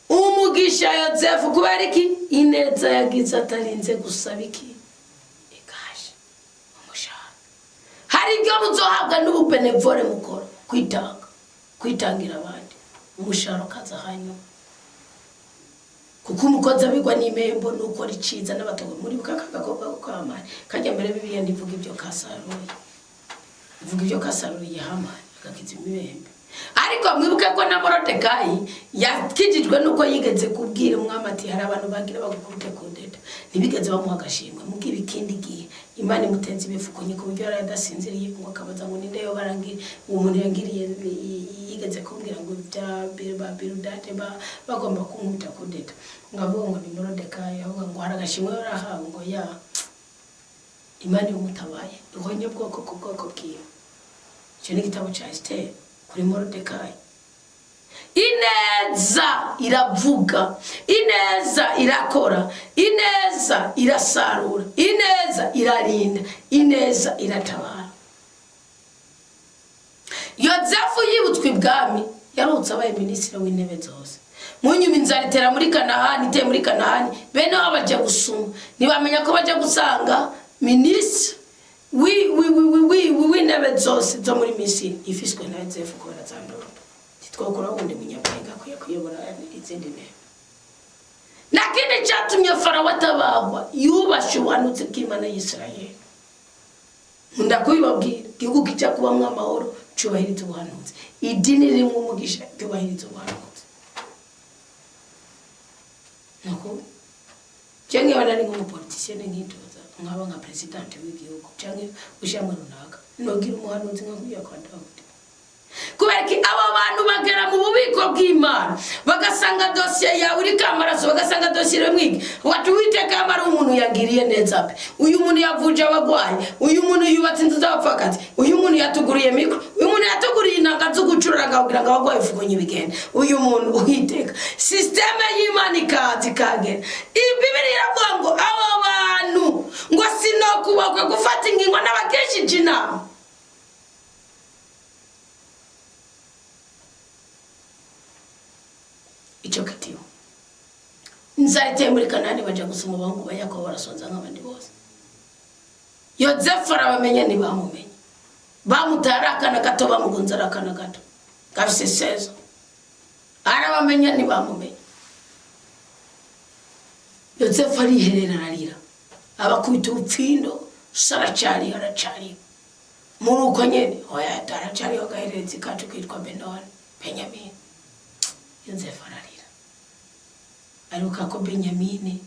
umugisha Yozefu kubera iki ineza yagize atarinze gusaba iki ikaje umushahara. hari ibyo muzohabwa n'ububenevole mukora kwitangira abandi umushahara kaza hanyuma kuko umukozi abigwa n'imembo n'ukora iciza n'abatogo muri bukakagakobwa kwamara kajya mbere bibiliya ndivuga ibyo kasaruye ivuga ibyo kasaruye Hamani agakiza imibembe ariko mwibuke ko na Morodekayi yakijijwe nuko yigeze kubwira umwami ati hari abantu bagira bagukubite kudeta ntibigeze bamuha agashimwe mubwira ikindi gihe Imana imutenze ibifuko nyiko buryo yaradasinziriye ngo akabaza ngo ninde yo barangira umuntu yangiriye yigeze kumbwira ngo bya Biludadi bagomba kumwita kudeta ngavuga ngo ni Morodekayi avuga ngo hari agashimwe yarahawe ngo ya Imana imutabaye ihonye bwoko ku bwoko bwiwe cyo ni igitabo cya Esther kuri Morodekayi. Ineza iravuga, ineza irakora, ineza irasarura, ineza irarinda, ineza iratabara. Yozefu yibutswe ibwami yarutse abaye minisitiri w'intebe zose. Munyuma inzara itera muri Kanahani, iteye muri Kanahani, bene wabo bajya gusuma ntibamenya ko bajya gusanga minisitiri w'intebe zose zo muri Misiri ifiswe na Yozefu kubera zandura. Twakora wundi munyabwenge akwiye kuyobora izindi ntebe. Nakindi cyatumye Farawo atabagwa yubashe ubuhanuzi bw'Imana y'Isirayeli. Ndakubibabwira igihugu kijya kubamwo amahoro cyubahiriza ubuhanuzi. Idini ririmo umugisha cyubahiriza ubuhanuzi. Nako cyangwa abana ni nk'umupolitician nk'intoza nkaba nka president w'igihugu cyangwa ushyamwe runaka nogira umuhanuzi nk'uya kwa Dawudi. Kubereki aba bantu bagera mu bubiko bw'Imana bagasanga dosiye yawe uri kamaraso bagasanga dosiye mwigi watu witeka amara umuntu yagiriye neza pe uyu muntu yavuje abagwayi uyu muntu yubatse inzu z'abapfakazi uyu muntu yatuguriye mikro uyu muntu yatuguriye inanga zo gucuranga kugira ngo abagwayi fugonye bigende uyu muntu uhiteka systeme y'Imana ikazi kagera Biblia iravuga ngo aba bantu ngo sinokubakwa gufata ingingo n'abakeshije inama. Icho kitiyo nzarite muri Kanani baje gusoma bangu bayako barasonza nk'abandi bose. Yozefu arabamenye ni bamumenye bamutarakana gato bamugunzarakana gato gafise sezo arabamenye ni bamumenye. Yozefu ariherera ararira abakubita upfindo saracari aracari muruko nyene oya taracari ogahereza ikacu kitwa Benyamin. Yozefu ararira aruka ko Benyamini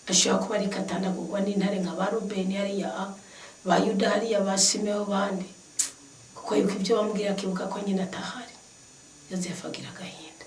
ashobora kuba ari katanda kugwa n'intare nka Barubeni hariya Bayuda hariya Basimeho bandi kuko yuko ibyo bambwira kibuka ko nyina atahari. Yozefu agira agahinda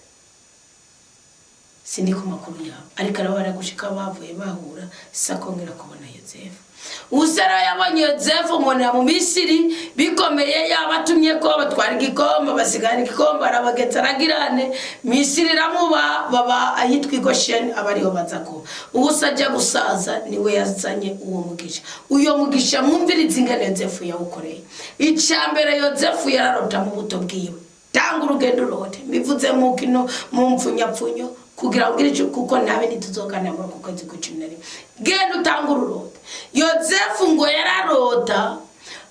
sindi ku makuru yabo ariko arabara gushika bavuye bahura sakongera kubona Yozefu. Usara yabonye Yozefu umuntu mu Misiri bikomeye yabatumye ko batwara igikombe basigana igikombe arabagetsa aragirane Misiri ramuba baba ayitwa Gosheni abariho bazako ubusajya gusaza niwe yazanye uwo mugisha. Uyo mugisha mwumviriza ingane Yozefu yawukoreye. Icambere Yozefu yararota mu buto bwiwe tanga urugendo rote bivuze mu kino mu mfunyapfunyo kugira ngo iricho kuko nabe nituzokana muri kukwezi kucimnari genda utanga ururote. Yozefu ngo yararota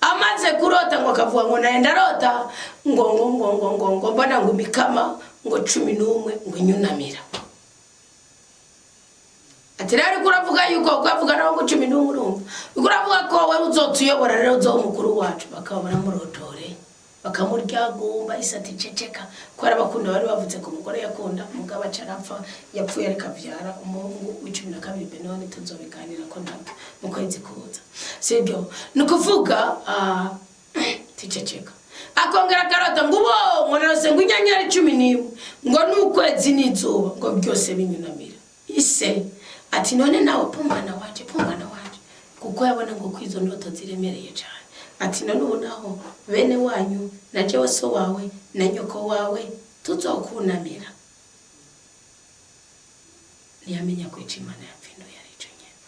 amaze kurota ngo akavuga ngo naenda rota ngo mbona ngo mikama ngo 11 ngo nyunamira atirari kuravuga yuko ukavuga nawo ngo 11 urumva ukuravuga ko we uzotuyobora rero uzo mukuru wacu bakaba baramurotore bakamurya gumba isati ceceka kwara bakunda bari bavuze ko umugore yakunda umugabo acarapfa yapfuye ariko avyara umuhungu w'12 Benoni tuzobiganira ko ntabwo mu kwezi kuza sibyo nukuvuga ticeceka akongera karota ngo bo nonose ngo inyenyeri 11 ngo nukwezi n'izuba ngo byose binyunamira ise ati none nawe pumana waje kuko yabona ngo kwizo ndoto ziremereye cyane. Ati none ubonaho bene wanyu na jewe so wawe na nyoko wawe tuzokunamira. Ntiyamenya kwica Imana yapfindo yarico nyene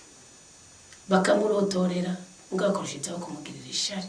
bakamurotorera ngo akoresheje kumugirira ishari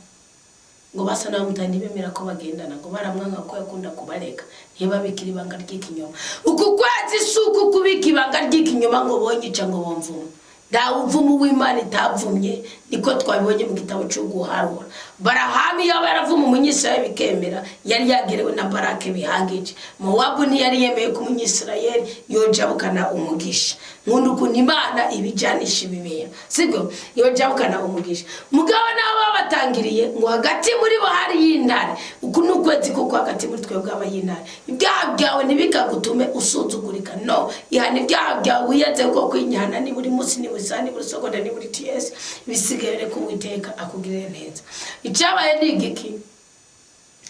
ngo basa na mutandi bemera ko bagendana ngo baramwanga ko yakunda kubareka ntibabikira ibanga ry'ikinyoma. Uku kwazi suku kubika ibanga ry'ikinyoma ngo bonyica ngo bomvume ndawuvumu w'Imana itavumye niko twabibonye mu gitabo cyo guharura. Barahamu yaba yaravuma umunyisirayeli bikemera, yari yagerewe na Barake bihagije. Mowabu ntiyari yemeye ku munyisirayeli yojabukana umugisha. Nkundu ukuntu Imana ibijanisha ibibera, sibyo? Yojabukana umugisha. Mugabo nabo babatangiriye ngo hagati muri bo hari y'intare. Uku n'ukwezi kuko hagati muri twebwe abayintare. Ibyaha byawe ntibikagutume usuzugurika. No, ihana ibyaha byawe wiyaze ko kwinyana ni buri munsi, ni buri saa, ni buri segonda, ni buri TS. Bisigaye ko Uwiteka akugirire neza. Icyabaye ni igiki?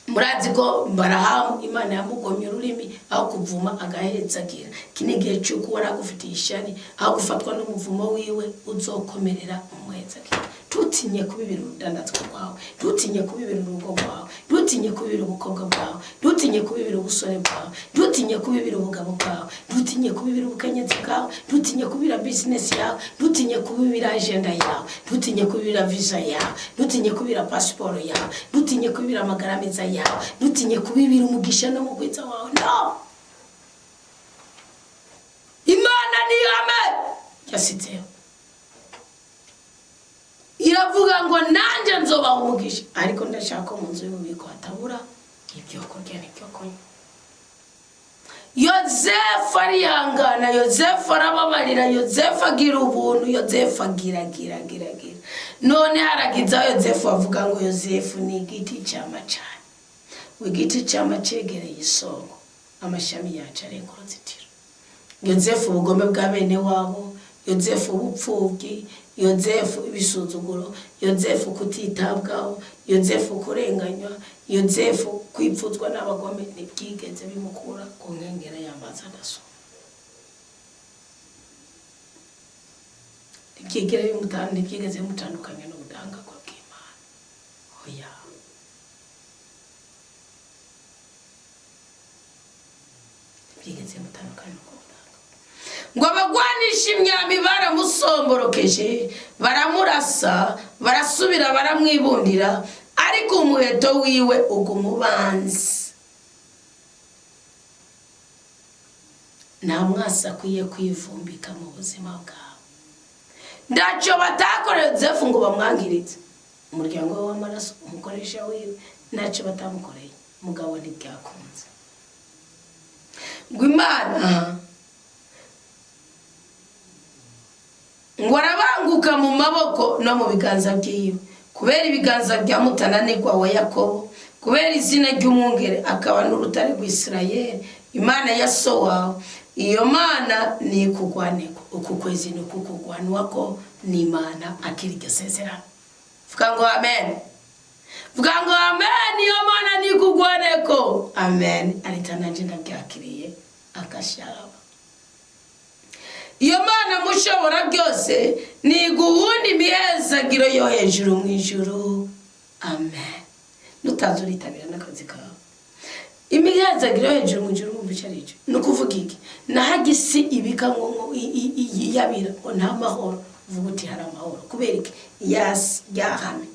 Murazi ko Barahamu Imana yamugomye ururimi aho kuvuma agahezagira. Kinigihe cyuko waragufitiye ishani aho gufatwa n'umuvumo wiwe uzokomerera umuhezagira. Tutinye kubibira urudandatwa rwawe, tutinye kubibira urugo rwawe, tutinye kubibira ubukobwa bwawe, tutinye kubibira ubusore bwawe, tutinye kubibira ubugabo bwawe, tutinye kubibira ubukenyezi bwawe, tutinye kubibira business yawe, tutinye kubibira agenda yawe, tutinye kubibira visa yawe, tutinye kubibira passport yawe, tutinye kubibira amagara meza yawe, tutinye kubibira umugisha no mugwiza wawe. No, Imana ni yame yasitseho, iravuga ngo nanje nzoba umugisha, ariko ndashaka mu nzu y'ububiko hatabura ibyo kurya n'ibyo kunywa. Yozefu arihangana, Yozefu arababarira, Yozefu agira ubuntu, Yozefu agira. None haragiza Yozefu avuga ngo Yozefu ni igiti cy'amacani. Igiti cy'amacegereye isongo, amashami yacu arenga uruzitiro. Yozefu ubugome bwa bene wabo, Yozefu ubupfubyi, Yozefu ibisuzuguro, Yozefu kutitabwaho, Yozefu kurenganywa, Yozefu kwipfuzwa n'abagome ntibyigeze bimukura ku nkengera y'amazi adasoma. Ntibyigeze bimutandukanya n'ubudahangarwa bw'Imana. Oya. Ntibyigeze bimutandukanya n'ubudahangarwa. Ngo abagwanisha imyambi baramusomborokeje, baramurasa, barasubira baramwibundira, ariko umuheto wiwe ugumubanzi. Nta mwasi akwiye kwivumbika mu buzima bwawe. Ndacyo batakoreye Yozefu ngo bamwangiritse. Umuryango we w'amaraso, umukoresha wiwe, ntacyo batamukoreye. Mugabo ntibyakunze. Ngo Imana ngo arabanguka mu maboko no mu biganza byiwe, kubera ibiganza bya mutananirwa wa Yakobo, kubera izina ry'umwungere akaba n'urutare rw'Isirayeli, Imana ya so wawe. Iyo Mana ni kugwaneko, uku kwezi ni kukugwanwa ko ni Imana akiri gesezerano. Vuga ngo amen. Vuga ngo amen. Iyo Mana ni kugwaneko. Amen. Aritanaje ndabyakiriye akashaba. Iyo Mana mushobora byose ni guhunda imihezagiro yo hejuru mu ijuru. Amen. Nutazuritabira n'akazi kawe. Imihezagiro yo hejuru mu ijuru mu bicarico. Nukuvuga iki? Nahagisi ibika ngo yabira ngo nta mahoro. Uvuga uti hari amahoro. Kubera iki? Yasi yahame.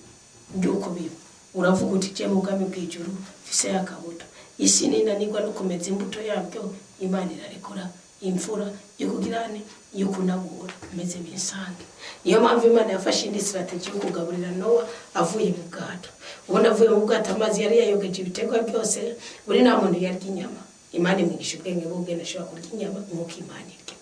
Byuko biba. Uravuga uti je mu bwami bw'ijuru fise yakabuto. Isi ninanirwa no kumeza imbuto yabyo, Imana irarekura imfura yo kugirane yo kunabura meze bisange. Niyo mpamvu Imana yafashe indi strategy yo kugaburira Nowa avuye mu bwato. Ubona avuye mu bwato amazi yari yayogeje ibitegwa byose, buri nta muntu yarya inyama. Imana imwigisha ubwenge bw'ubwenge ashobora kurya inyama nk'uko Imana irya.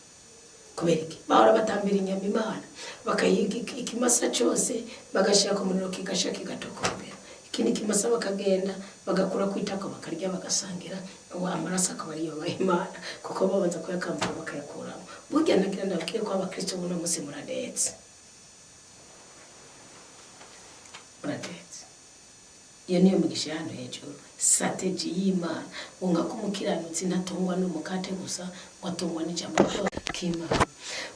Kubera iki? Bahora batambira inyama Imana, bakayiga ikimasa cyose, bagashira ku muriro kigasha kigatokombera. Ikindi kimasa bakagenda bagakura kwitako bakarya bagasangira, amaraso akaba ari yo Imana, kuko babanza kuyakamvura bakayakuramo. Burya nagira ndabwire ko abakristo buno musi muradetse. Iyo niyo mugisha hano hejuru, strategy y'Imana. Unga kumukiranutsi ntatungwa n'umukate gusa, watungwa n'ijambo ry'Imana.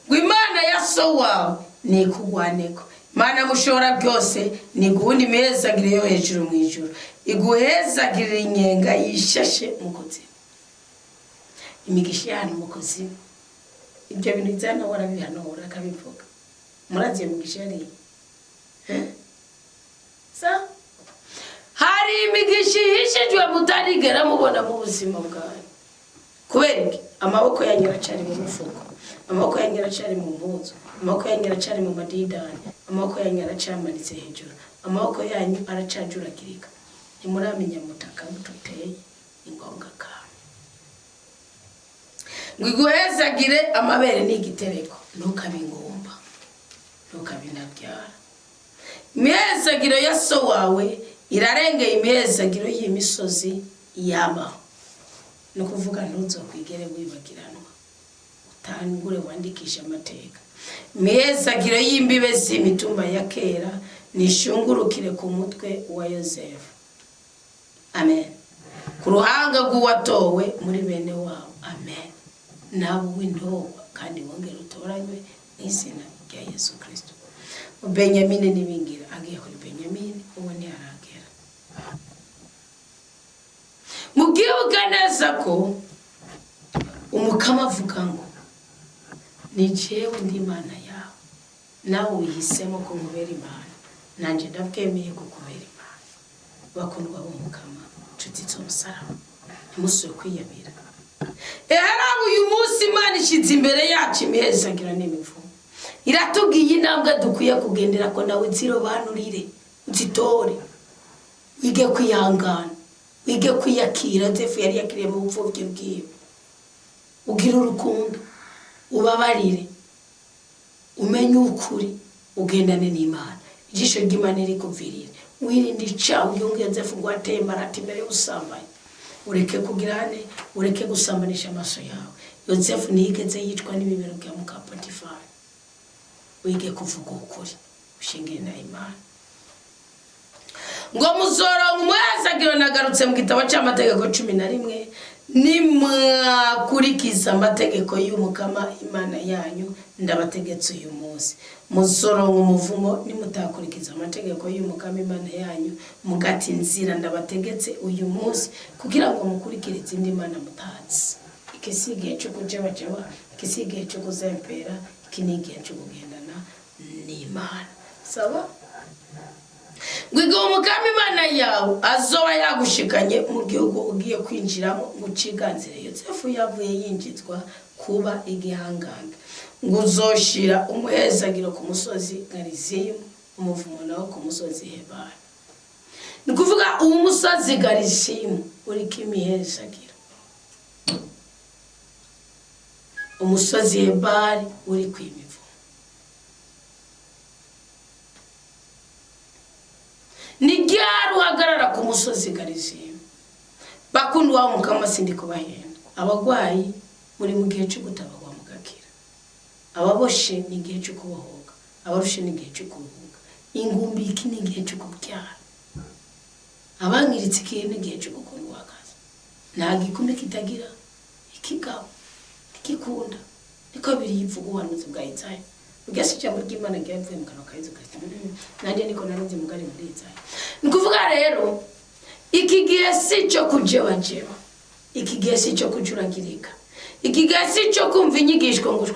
Ngo Imana ya so wawe ni kugwaneko. Mana mushobora byose ni guhundi imihezagire yo hejuru mu ijuru, iguhezagirira inyenga yishashe mu kuzimu. Imigisha hano mu kuzimu, ibyo bintu bizana warabihanura akabivuga. Muraziye imigisha ari sa hari imigisha yishejwe mutarigera mubona mu buzima bwawe. Kubera amaboko yanyu aracari mu mufuko, amaboko yanyu aracari mu mpuzu, amaboko yanyu aracari mu madidani, amaboko yanyu aracamanitse hejuru, amaboko yanyu aracajuragirika. Ntimuramenya mutaka mututeye ingonga kawe. Ngwiguhezagire amabere n'igitereko, ntukabingumba, ntukabinabyara. Imihezagiro ya so wawe irarengeye imihezagiro y'imisozi yamaho. No kuvuga ntuzokwigere wibagiranwa, utangure wandikisha amateka. Imihezagiro y'imbibe z'imitumba ya kera nishungurukire ku mutwe wa Yosefu. Amen. Ku ruhanga rw'uwatowe muri bene wabo. Amen. Nabo w'intorwa kandi wongera utoranywe n'izina rya Yesu Kristo. Benyamini nibingira agiye kuri Benyamini uwo ntiyaragera. Mugihuga neza ko umukama avuga ngo ni jewe ndi Imana yawe, nawe uyihisemo ko nkubera Imana, nanje ndabwemeye kukubera Imana. Bakundwa b'umukama, nshuti z'umusaraba, ntimusuye kwiyabira. Eharabu uyu munsi Imana ishize imbere yacu imihezagira n'imivumo. Iratubwiye intambwe dukwiye kugendera ko nawe zirobanurire, uzitore, wige kwihangana, wige kwiyakira. Yosefu yari yakiriye mu bupfubyi bwiwe. Ugira urukundo, ubabarire, umenye ukuri, ugendane n'Imana. Ijisho ry'Imana rikuvirire. Wirinde icaha uyunge Yosefu ngo ateye marati imbere y'ubusambanyi. Ureke kugirane, ureke gusambanisha amaso yawe. Yosefu ntiyigeze yicwa n'ibibero bya muka Potifari. Wige kuvuga ukuri, ushingire na Imana. Ngo muzoronka umuhezagiro. Nagarutse mu gitabo cy'amategeko 11, nimwakurikiza amategeko y'umukama Imana yanyu ndabategetse uyu munsi. Muzoronka umuvumo nimutakurikiza amategeko y'umukama Imana yanyu, mugati inzira ndabategetse uyu munsi kugira ngo mukurikire izindi mana mutazi. Iki si igihe cyo kujabajaba, iki si igihe cyo kuzempera, iki ni igihe cyo kugendana n'Imana. Saba Ngwiga umukama Imana yawe azoba yagushikanye mu gihugu ugiye kwinjiramo guciganzire. Yosefu yavuye yinjizwa kuba igihangange. Ngo uzoshira umuhezagiro ku musozi Garizimu, umuvumo nawo ku musozi Hebari. Ni kuvuga uwo musozi Garizimu uriko imihezagiro, umusozi Hebari uriko imivumo. Nigiaru uhagarara ku musozi Garizimu. Bakundwa b'umukama sindi kubahenda. Abagwayi muri mu gihe cyo gutabagwa mugakira. Ababoshe ni igihe cyo kubohoka, abarushe ni igihe cyo kuruhuka. Ingumbi iki ni igihe cyo kubyara. Abangiritse iki ni igihe cyo gukundwa akazi. Nta gikumbi kitagira ikigabo, ikikunda. Niko biri yivuga ubuhanuzi bwa Isaya. Ugese cyangwa ry'Imana ryavuye mu kanwa ka Yesu Kristo. Nanjye niko narinzi mugari muri Isaya. Ni kuvuga rero iki gihe si cyo kujebajeba, iki gihe si cyo kujuragirika, iki gihe si cyo kumva inyigishwa ngo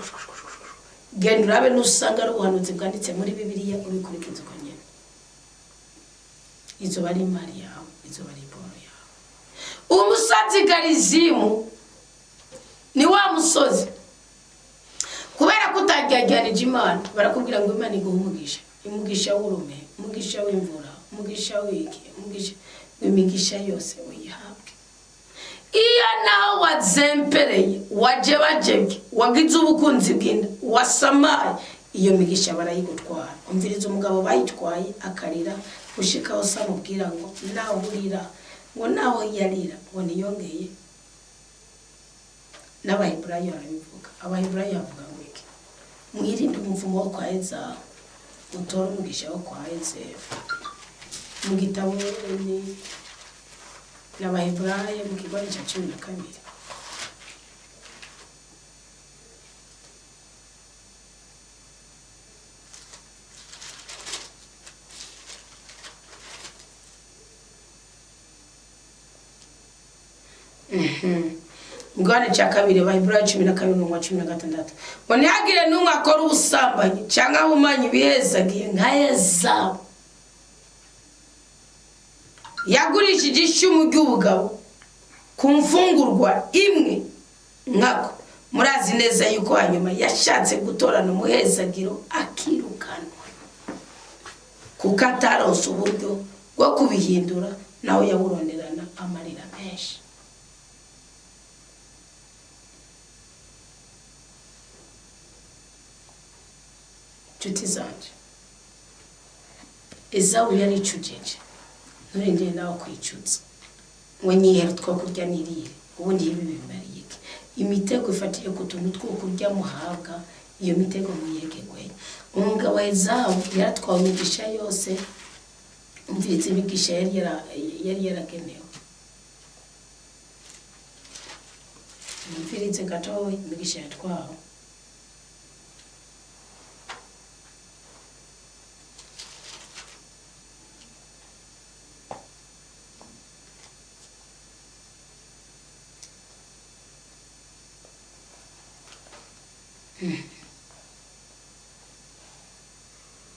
genda urabe nusanga ari ubuhanuzi bwanditse muri Bibiliya ubikurikiza uko nyene. Izo bari imari yawe, izo bari iporo yawe. Umusozi Garizimu ni wa musozi. Kubera kutaryajyanije Imana barakubwira ngo Imana iguha umugisha, umugisha w'urume, umugisha w'imvura, umugisha w'iki, umugisha yose uyihabwe. Iyo nawe wazempereye, wajebajebye, wagize ubukunzi bw'inda, wasamaye, iyo migisha barayigutwara. Umviriza umugabo bayitwaye akarira ushikaho samubwira ngo nawe urira, ngo nawe yarira, ngo niyongeye. N'Abaheburayo barabivuga. Abaheburayo bavuga ngo iki? Mwirinde umuvumo wo kwa Ezawu, utore umugisha wo kwa Yosefu. Mu gitabo n'Abaheburayo mu kigwari cya 12. Mugane cya kabiri Baheburayo 12:16. Ngo ntihagire n'umwe akora ubusambanyi cyangwa ahumanye ibihezagiye nka Ezawu. Yagurishije ishyumu ry'ubugabo ku mfungurwa imwe nkako murazi neza yuko hanyuma yashatse gutorana umuhezagiro akirukanwa kuko ataronse uburyo bwo kubihindura nawe yawuronderana amarira menshi. Nshuti zanje, Esawu yari icujeje nturengere nawe kwicuza ngo nyihera two kurya nirire ubundi ibi bimariye iki? Imitego ifatiye ku tuntu two kurya muhabwa, iyo mitego muyegegwe. Umugabo wa Esawu yaratwawe imigisha yose, umvirize imigisha yari yaragenewe. Umvirize gatowe imigisha yatwawe.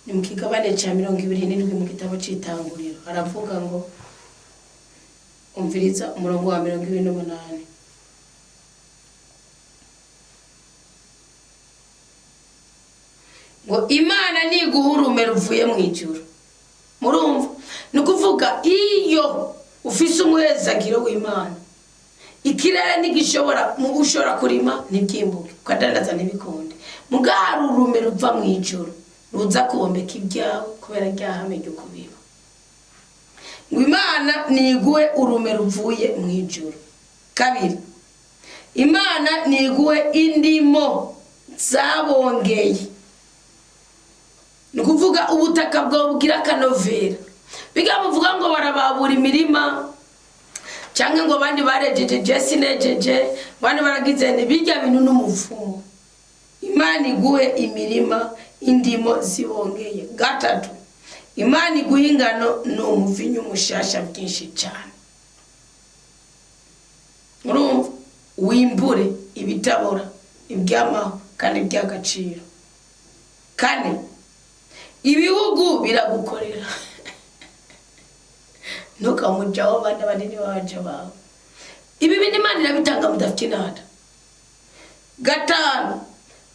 Ni mu kigabane cya 27 mu gitabo cy'Itanguriro aravuga ngo, umviriza umurongo wa 28, ngo Imana niguhurume ruvuye mu ijuru. Murumva nukuvuga iyo ufise umuhezagiro w'Imana, ikirere nigishobora ushobora kurima ntibyimbuke kwadandaza ntibikonde, mugarurume ruva mu ijuru ruza kubombeka ibyawe kubera ryahame ryo kubiba. Ngo Imana niguhe urume ruvuye mu ijuru. Kabiri, Imana niguhe indimo zabongeye, nukuvuga ubutaka bwo bugira kanovera, bigamuvuga ngo barababura imirima cyangwa ngo bandi barejeje Jesse nejeje bandi baragize bijya bintu n'umufumo. Imana iguhe imirima indimo zibongeye. Gatatu, Imana iguhe ingano n'umuvinyu mushasha byinshi cyane. Urumva wimbure ibitabora ibyamaho kandi by'agaciro. Kane, ibihugu biragukorera ntukamujaho bandi banini baje bawe. Ibi bintu Imana irabitanga mudafite nada. Gatanu,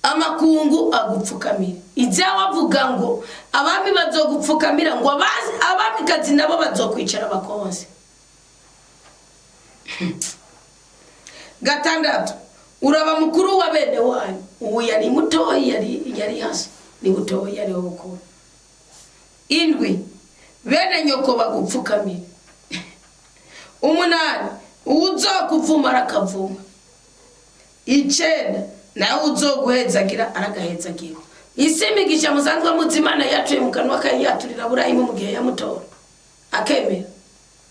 amakungu agupfukamira. Ijya wavuga ngo abami bazogupfukamira, ngo abami kazi nabo bazokwicara bakonse. Gatandatu, uraba mukuru wa bene wanyu. Ubu yari mutoyi yari hasi, ni mutoyi yari wabukuru. Indwi, bene nyoko bagupfukamira. Umunani, uzokuvuma arakavuma. Icenda, nawe uzoguhezagira aragahezagira. Isi imigisha musanzwe muzimana yacuye mu kanwa kayo yaturira Aburahamu mu gihe yamutora akemera.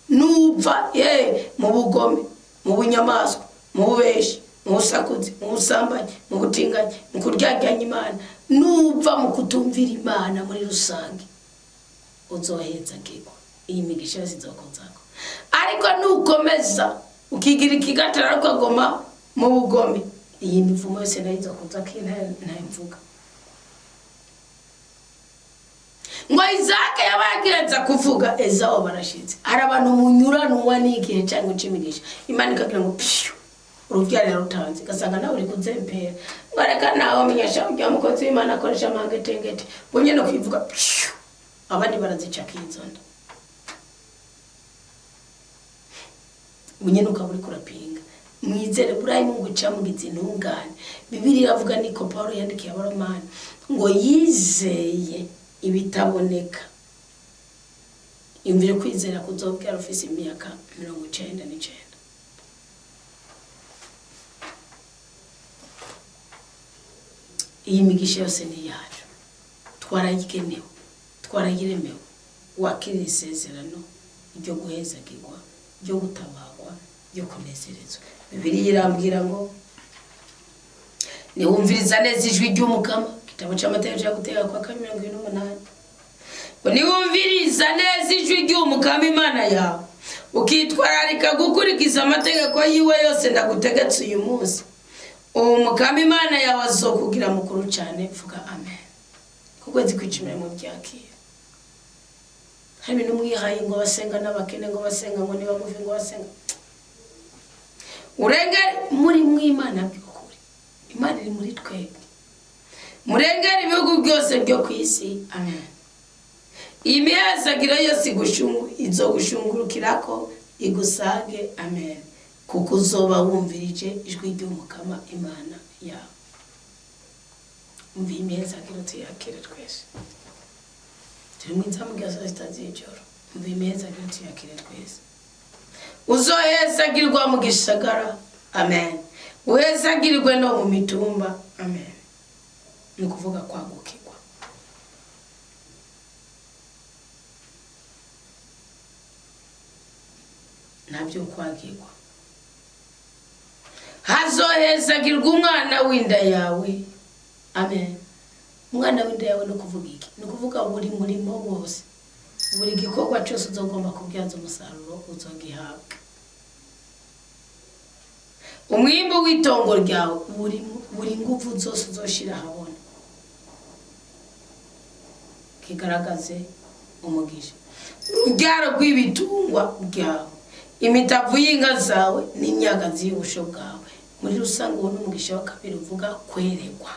Nupfa mu bugome, mu bunyamaswa, mu bubeshi, mu busakuzi, mu busambanyi, mu butinganyi, mu kuryaganya Imana, nupfa mu kutumvira Imana muri rusange, uzohezagirwa. Iyi migisha yose izokozako. Ariko nukomeza ukigira ikigatara ukagoma mu bugome, iyi mivumo yose nayo izokozako ntayivuga. Ngo Isaka yabagenza kuvuga, Esawu barashitse. Hari abantu munyuranwa n'igihe cyangwa cy'imigisha, Imana ikagira ngo pshu uruvyarira rutanze, gasanga nawe uri kuzempera. Bareka nawe menyesha ujya mukozi w'Imana akoresha amangetengete bunye no kwivuga pshu abandi barazica kizonda. Bunye nuka buri kurapinga. Mwizere Burayimu ngo camugize intungane. Bibiliya iravuga niko Paulo yandikiye Abaromani ngo yizeye ibitaboneka. Imvire kwizera kuzobwira ufise imyaka 99. Iyi migisha yose ni yacu, twarayigenewe, twarayiremewe. Wakira isezerano ryo guhezagirwa, ryo gutabagwa, ryo kunezerezwa. Bibiliya irambwira ngo niwumviriza neza ijwi ry'Umukama, igitabo cy'Amateka cyo guteka kwa 28. Ngo niwumviriza neza ijwi ry'Umukama Imana yawe, ukitwararika gukurikiza amategeko yiwe yose ndagutegetse uyu munsi, Umukama Imana yawe azokugira mukuru cyane. Vuga amen. Kukwezi kwicimira mu byakira. Hari ibintu mwihaye ngo basenga n'abakene, ngo basenga ngo nibagufi, ngo basenga urenge muri mw'Imana riri muri twebwe murengera ibihugu byose byo ku isi. Amen. Imihezagiro yose izogushungurukirako igusage. Amen. Kuko uzoba wumvirije ijwi ry'Umukama Imana yawe. Umva imihezagiro tuyakire twese. Turi mu nzamu ya saa sita z'ijoro. Umva imihezagiro tuyakire twese. Uzohezagirwa mu gisagara. Amen. Uhezagirwe no mu mitumba. Amen. Ni kuvuga kwagukirwa. Nabyo kwagirwa. Hazohezagirwa umwana w'inda yawe. Amen. Umwana w'inda yawe no kuvuga iki? Ni kuvuga buri murimo wose, buri gikorwa cyose uzogomba kubyaza umusaruro uzogihabwa. Umwimbo w'itongo ryawe buri nguvu zose uzoshira habona kigaragaze umugisha. Urubyaro rw'ibitungwa byawe, imitavu y'inka zawe n'imyagazi y'ubusho bwawe. Muri rusange uwo n'umugisha wa kabiri uvuga kwerekwa.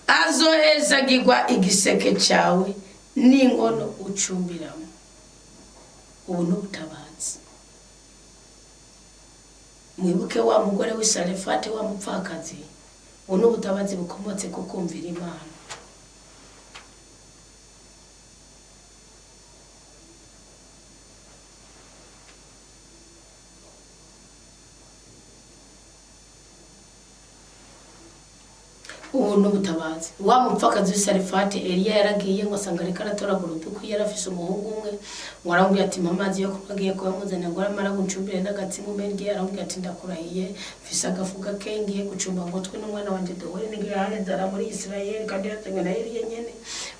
Azohezagirwa igiseke cyawe n'inkono ucumbiramo. Ubu n'ubutabazi. Mwibuke wa mugore w'Isarefati wa mupfakazi. Ubu n'ubutabazi bukomotse ku kumvira Imana. Ubu n'ubutabazi. Wa mupfakazi w'Isarefati Eliya yaragiye ngo asanga ariko aratoragura uduku. Yarafise umuhungu umwe waramubwiye ati amazi yo kubagiye kuyamuzanira ngo aramara gucumbire n'agatsimu mbere. Aramubwiye ati ndakurahiye mfise agafuka ke ngiye gucumba ngo twe n'umwana wanje Doweri nigirane nzara muri Isirayeli kandi yategwe na Eliya nyene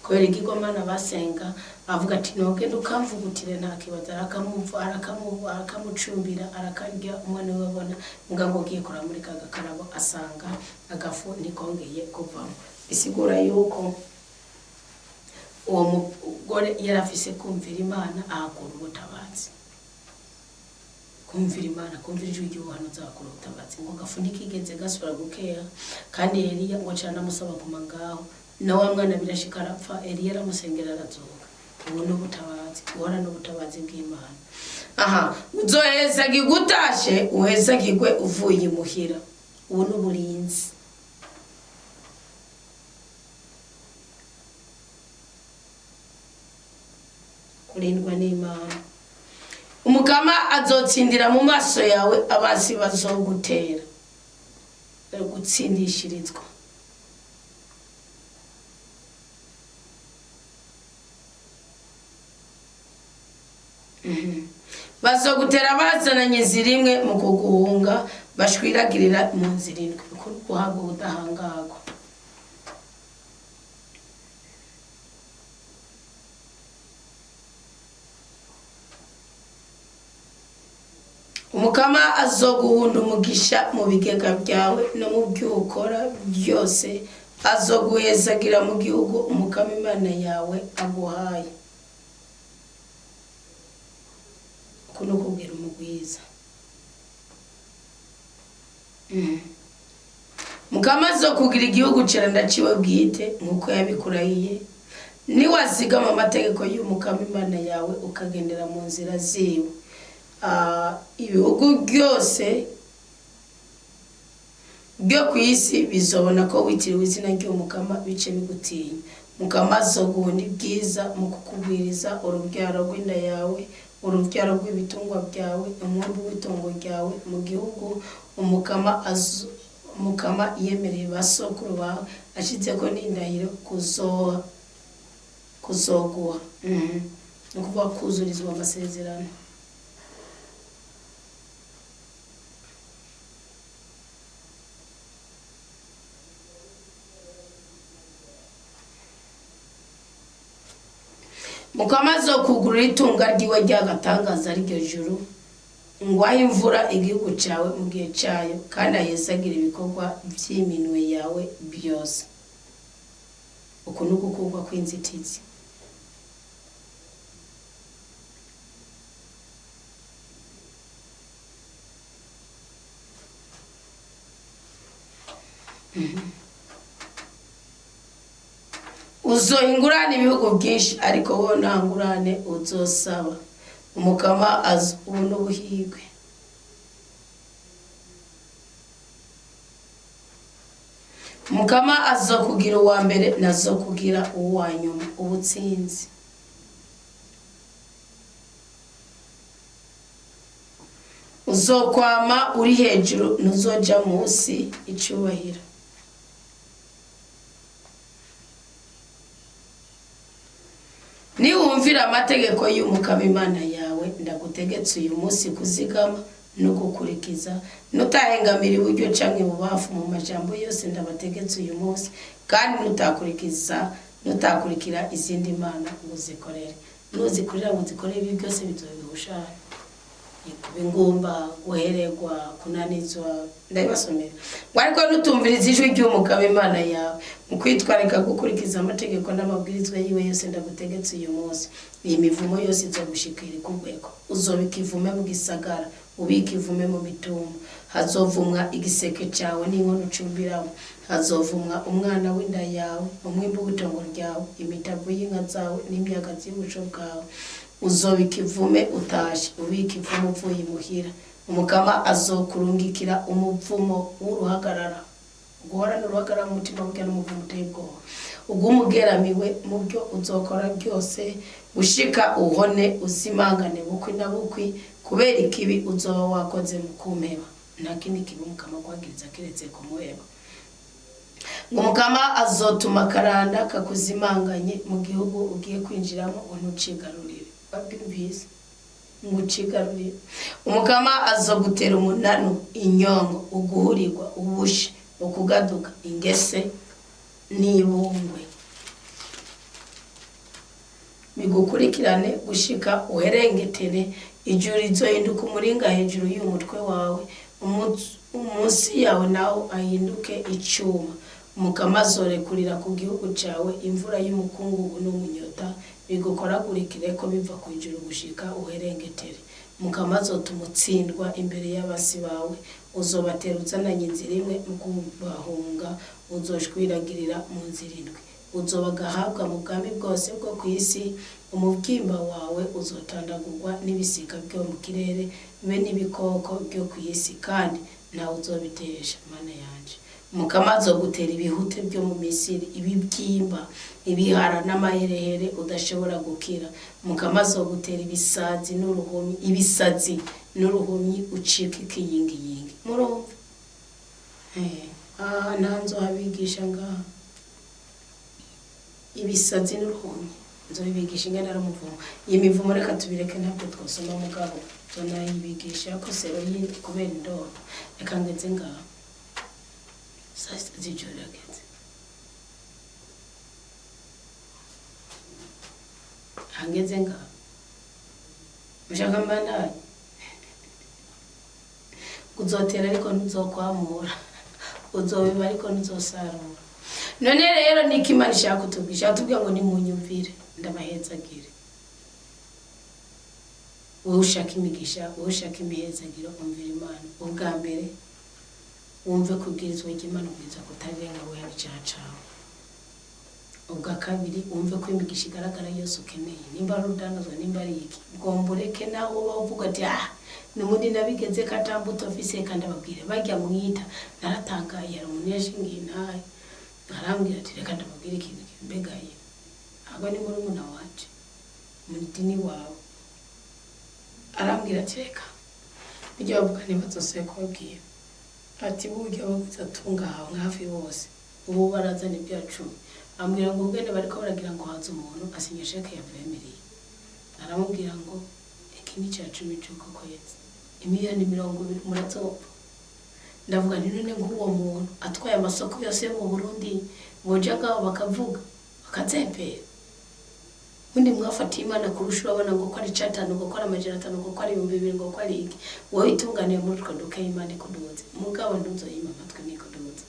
kubera igigomana basenga. Avuga ati nogende ukamvugutire nta kibazo. Arakamucumbira arakarya. Umwana we abona mugabo ugiye kuramurika agakarabo asanga agafu nikongeye kuvamo. Bisigura yuko uwo mugore yarafise kumvira Imana ahakura ubutabazi. Kumvira Imana, kumvira ijwi ry'ubuhanuzi ahakura ubutabazi. Ngo agafu ntikigeze gasubira gukeya kandi Eliya ngo acana amusaba guma ngaho. Na wa mwana birashika arapfa. Eliya aramusengera arazuka. Ubu n'ubutabazi. Uhora n'ubutabazi bw'Imana. Aha, uzohezagirwa utashe, uhezagirwe uvuye imuhira. Ubu n'uburinzi. Kurindwa n'Imana. Umukama azotsindira mu maso yawe abasi bazogutera. Gutsindishirizwa. Bazogutera bazananye zirimwe mu kuguhunga bashwiragirira mu nzira indwi. Guhabwa ubudahangagwa. Umukama azoguhunda umugisha mu bigega byawe no mu byo ukora byose. Azoguhezagira mu gihugu Umukama Imana yawe aguhaye. Kuno kubwira umugwiza. Mukama azokugira igihugu ciwe bwite nkuko yabikurahiye. Niwazigama amategeko y'Umukama Imana yawe ukagendera mu nzira ziwe. Ibihugu byose byo ku isi bizobona ko witiriwe izina ry'Umukama bice bigutinya. Mukama azoguhunda ibyiza mu kukugwiriza urubyaro rw'inda yawe, urubyaro rw'ibitungwa byawe, umwumbi w'itongo ryawe mu gihugu Umukama yemereye basokuru bawe ashizeko n'indahiro kuzoguha. No kuvuga kuzurizwa amasezerano. Mukama azokugurira itunga ryiwe ry'agatangaza ryo juru. Ngwaho imvura igihugu cyawe mu gihe cyayo kandi ahezagira ibikorwa by'iminwe yawe byose. Uko nuko kugwa kw'inzitizi. uzohingurana ibihugu byinshi ariko wowe nta ngurane uzosaba. Umukama azi ubu n'ubuhigwe. Umukama azokugira uwa mbere nazo kugira uwa nyuma ubutsinzi. Uzokwama uri hejuru nuzoja munsi icubahiro. Niwumvira amategeko y'Umukama Imana yawe ndagutegetse uyu munsi kuzigama no gukurikiza nutahengamira iburyo canke ibubafu mu majambo yose ndabategetse uyu munsi, kandi nutakurikira izindi mana ngo uzikorere. Nuzikorera ngo uzikorere ibi byose bizobihushana. Kuba ingumba, guhererwa, kunanizwa, ndabibasomera. Ariko nutumviriza ijwi ry'Umukama Imana yawe mu kwitwararika gukurikiza amategeko n'amabwirizwa yiwe yose ndagutegetse uyu munsi, iyi mivumo yose izogushikira ikugweko. Uzobika ivume mu gisagara, ubika ivume mu mitumba. Hazovumwa igiseke cyawe n'inkono ucumbiramo. Hazovumwa umwana w'inda yawe, umwimbu w'itongo ryawe, imitavu y'inka zawe n'imyagazi y'ubuco bwawe. Uzobika ivume utashe, ubika ivume uvuye imuhira. Umukama azokurungikira umuvumo w'uruhagarara. Guhorana uruhagarara mu mutima burya n'umuvumo uteye ubwoba. Ugumugeramiwe mu byo uzokora byose, ushika uhone uzimangane bukwi na bukwi, kubera ikibi uzoba wakoze mu kumpeba. Nta kindi kibi Umukama kwagiriza kiretse kumuheba. Umukama azotuma karanda kakuzimanganye mu gihugu ugiye kwinjiramo ntucigarurire. Babyumvise ngucigarurire. Umukama azogutera umunanu, inyongo, uguhurirwa, ubushe, ukugaduka, ingese n'ibungwe. Bigukurikirane gushika uherengetere, ijuru rizohinduka umuringa hejuru y'umutwe wawe, umunsi yawe nawo ahinduke icuma. Umukama azorekurira ku gihugu cyawe imvura y'umukungugu n'umunyota, bigukoragurikire ko biva ku ijuru gushika uherengetere. Umukama azotuma utsindwa imbere y'abasi bawe, uzobatera uzananye inzira imwe mu kubahunga, uzoshwiragirira mu nzira indwi. Uzobagahabwa mu bwami bwose bwo ku isi, umubyimba wawe uzotandagurwa n'ibisiga byo mu kirere be n'ibikoko byo ku isi, kandi ntawe uzobitesha Mana yanje. Umukama azogutera ibihute byo mu Misiri, ibibyimba, ibihara n'amaherehere udashobora gukira. Umukama azogutera ibisazi n'uruhumyi ucika ikiyingiyingi. Murumva? Nanzo abigisha ngaha ibisazi n'uruhumyi nzobibigisha ingana n'umuvumo. Iyi mivumo reka tubireke ntabwo twosoma mugabo zonayibigisha ko sero yindi kubera indoro. Reka ngeze ngaha sasa zijorageze hangeze ngaha mushaka mbanaye uzotera ariko ntuzokwamura, uzobiba ariko ntuzosarura. None rero niki Imana ishaka kutubwisha? Atubwira ngo nimunyumvire ndabahezagire. Wowe ushaka imigisha, wowe ushaka imihezagiro, umvira Imana. Ubwa mbere wumve kubwirizwa ry'Imana ubwiza kutarenga we n'icyaha cawe. Ubwa kabiri wumve ko imigisha igaragara yose ukeneye, nimba ari udanazwa, nimba ari iki, ngomboreke naho bavuga ati n'ubundi nabigeze katambuto ofise kandi ababwire bajya mwita. Naratangaye ari umunyeshingi ntaye arambwira ati reka ndababwire ikintu kimbegaye. Aba ni muri muna wacu mu dini wawe. Arambwira ati reka bijya bavuga ntibazose kubabwira ati burya bavuze atungaho hafi bose ubu barazana ibyacu. Ambwira ngo ubwene bariko baragira ngo haza umuntu asinya sheke yavemereye. Aramubwira ngo iki ni cyacu micuko kwezi imiliyoni 20 murazopfa. Ndavuga nti none nguwo muntu atwaye amasoko yose mu Burundi bojaga bakavuga bakazempera. Undi mwafatiye Imana kurusha urabona ngo ko ari 5 ngo ko ari 500 ngo ko ari 2000 ngo ko ari iki. Wowe itunganiye muri twaduke Imana ikuduze mugabo nduzoyima amatwi nikuduze.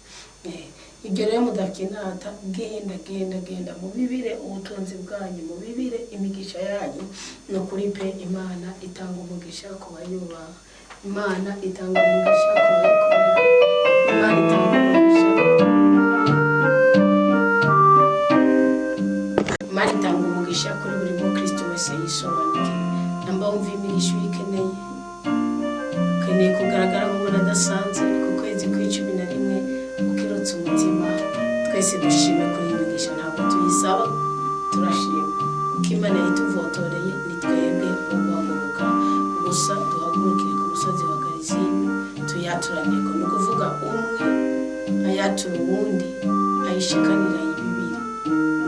Ibyo rero mudakinata genda mu bibire ubutunzi bwanyu, mu bibire imigisha yanyu. No kuri pe Imana itanga umugisha ku bayubaha, Imana itanga umugisha ku bayikorera, Imana itanga umugisha umugisha kuri buri mukristo wese yisobanukiwe. Namba wumva imigisha uyikeneye, ukeneye kugaragara nk'umuntu adasanzwe ku kwezi kwa 11 ukirotse umutima, twese dushime kuri iyi migisha, ntabwo tuyisaba, turashima kuko Imana yituvotoreye. Ni twebwe uguhaguruka gusa duhagurukire ku musozi wa Garizimi tuyaturaneko, ni ukuvuga umwe ayatura uwundi ayishikanira ibibiri,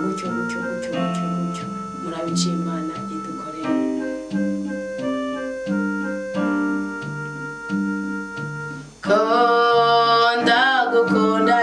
gutyo gutyo gutyo gutyo gutyo, murabica Imana idukorera. Konda gukunda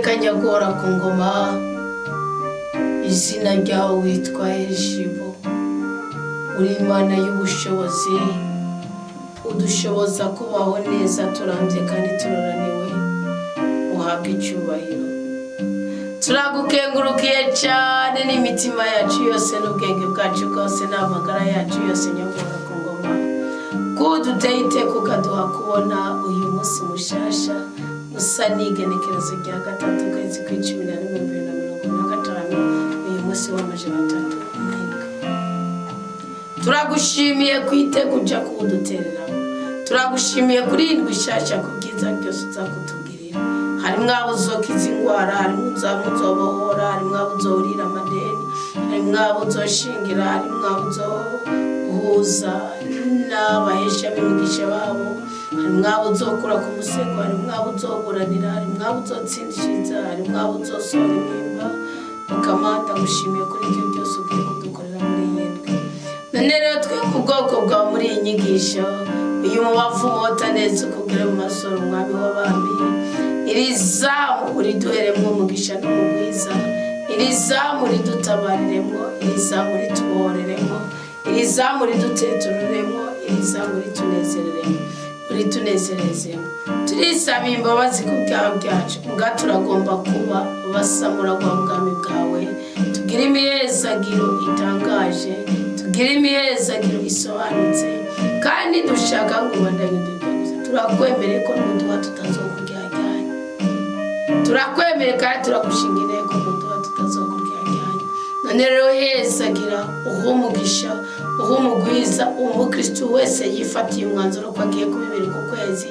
Kanyagora ku ngoma, izina ryawe witwa Ejibo, uri Imana y'ubushobozi, udushoboza kubaho neza turambye kandi turoraniwe, uhabwe icyubahiro. Turagukengurukiye cyane n'imitima yacu yose n'ubwenge bwacu bwose n'amagara yacu yose, Nyagora ku ngoma, kuduteye iteka ukaduha kubona uyu munsi mushasha usa n'igenekerezo rya 3 kwezi kwa 11 2025, uyu munsi w'amajana 3. Turagushimiye kwiteka uja kuduterera, turagushimiye kuri indwi shasha kubwiza byose uzakutugirira. Harimwo abo uzokiza ingwara, harimwo uzobohora, harimwo abo uzorira amadeni, harimwo abo uzoshingira, harimwo abo uzohuza n'abahesha b'imigisha babo, harimwo abo uzokura ku musego, harimwo abo uzoburanira, harimwo abo uzotsindishiriza, harimwo abo uzosohora impimba. Mukama ndagushimiye kuri ibyo byose ugiye kudukorera muri iyi ndwi. None rero twe ku bwoko bwawe muri iyi nyigisho, uyu mubavu mota neza ukubwire mu masoro umwami w'abami, iri zamu uriduheremwo umugisha n'umugwiza, iri zamu ridutabariremwo, iri zamu ritubohoreremwo, iri zamu ridutetururemwo, iri zamu ritunezereremwo, uritunezerezemo. Turisaba imbabazi ku byaha byacu, nga turagomba kuba basamura kwa bwami bwawe, tugira imihezagiro itangaje, tugira imihezagiro isobanutse, kandi dushaka ngo ubandanye dukuze. Turakwemereye ko n'uduha tutazokuryajyanya, turakwemere kandi turagushingire ko n'uduha tutazokuryajyanya. None rero hezagira, uha umugisha, uha umugwiza umukristo wese yifatiye umwanzuro ko agiye kubibira ku kwezi,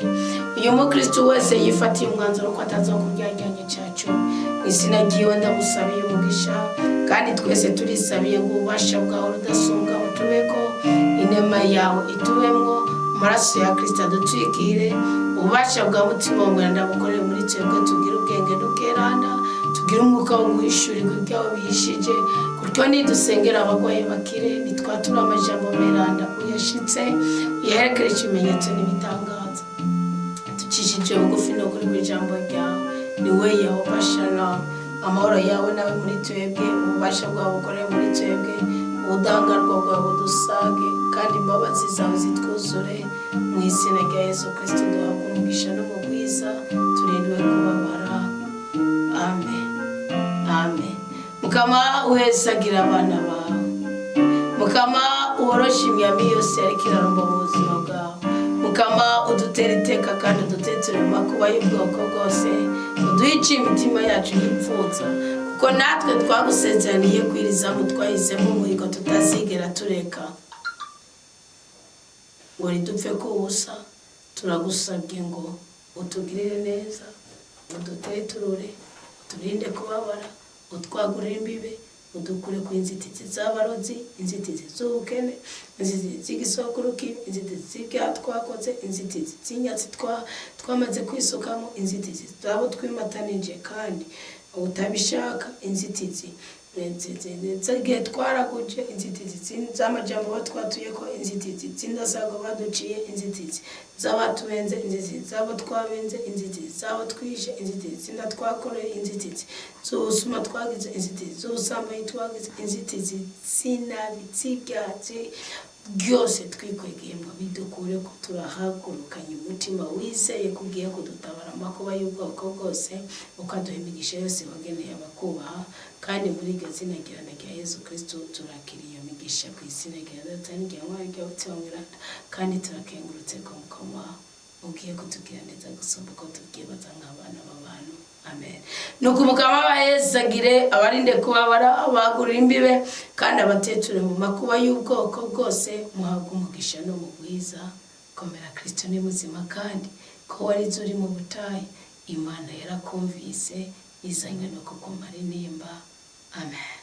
uyu mukristo wese yifatiye umwanzuro ko atazokuryajyanya cyacu. Izina ryiwe ndamusabiye umugisha, kandi twese turisabiye ngo ububasha bwawe rudasumbwa utubeko, inema yawe itubemwo, amaraso ya Kristo adutwikire, ububasha bwa mutima w'Imana ndabukorere muri twebwe, tugire ubwenge n'ubweranda, tugire umwuka wo guhishurirwa ibyawe bihishije, kutyo nidusengera abagwaye bakire, nitwatura amajambo meranda uyashitse, uyaherekere ikimenyetso n'ibitangaza. Tukishije bugufi no kuri ijambo ryawe, ni we Yehova Shalom. Amahoro yawe nawe muri twebwe, ububasha bwawe bukorere muri twebwe, ubudahangarwa bwawe budusage, kandi imbabazi zawe zitwuzure. Mu izina rya Yesu Kristo duhabwa umugisha n'umugwiza, turindwe kubabara. Amen. Amen. Mukama uhezagira abana bawe, Mukama uworoshe imyami yose yariko irarumba mu buzima bwawe, Mukama udutera iteka kandi uduteture mu makuba y'ubwoko bwose, uduhice imitima yacu y'ipfuza, kuko natwe twagusezeraniye kwirizamu twahizemo umuhigo tutazigera tureka ngo ridupfe ko ubusa. Turagusabye ngo utugirire neza, uduteturure, turinde kubabara, utwagurira imbibe, udukure ku inzitizi z'abarozi, inzitizi z'ubukene, inzitizi z'igisokuru kibi, inzitizi z'ibyaha twakoze, inzitizi z'inyatsi twamaze kwisukamo, inzitizi zabo twimatanije kandi utabishaka, inzitizi ngiye twaraguje, inzitizi z'amajambo batwatuye ko, inzitizi z'indasago baduciye, inzitizi z'abatubenze, inzitizi z'abo twabenze, inzitizi z'abo twishe, inzitizi z'inda twakoreye, inzitizi z'ubusuma twagize, inzitizi z'ubusambanyi twagize, inzitizi z'inabi z'ibyaha byose twikwegeyemo bidukure ko turahagurukanye umutima wizeye kugiye kudutabara amakuba y'ubwoko bwose, ukaduha imigisha yose wageneye abakubaha, kandi muri iryo zina rya Yesu Kristo turakiriye iyo migisha ku izina rya Data n'irya Mwana n'irya Mutima Mweranda, kandi turakengurutse ko mukoma ugiye kutugira neza gusumba uko tubyibaza nk'abana b'abantu. Amen. Nuko umukama bahezagire, abarinde kubabara, abagurira imbibe, kandi abateture mu makuba y'ubwoko bwose, muhabwe umugisha no mu bwiza. Komera, Kristo ni muzima, kandi ko warize uri mu butayu, Imana yarakumvise, izanywe no kukumara intimba. Amen.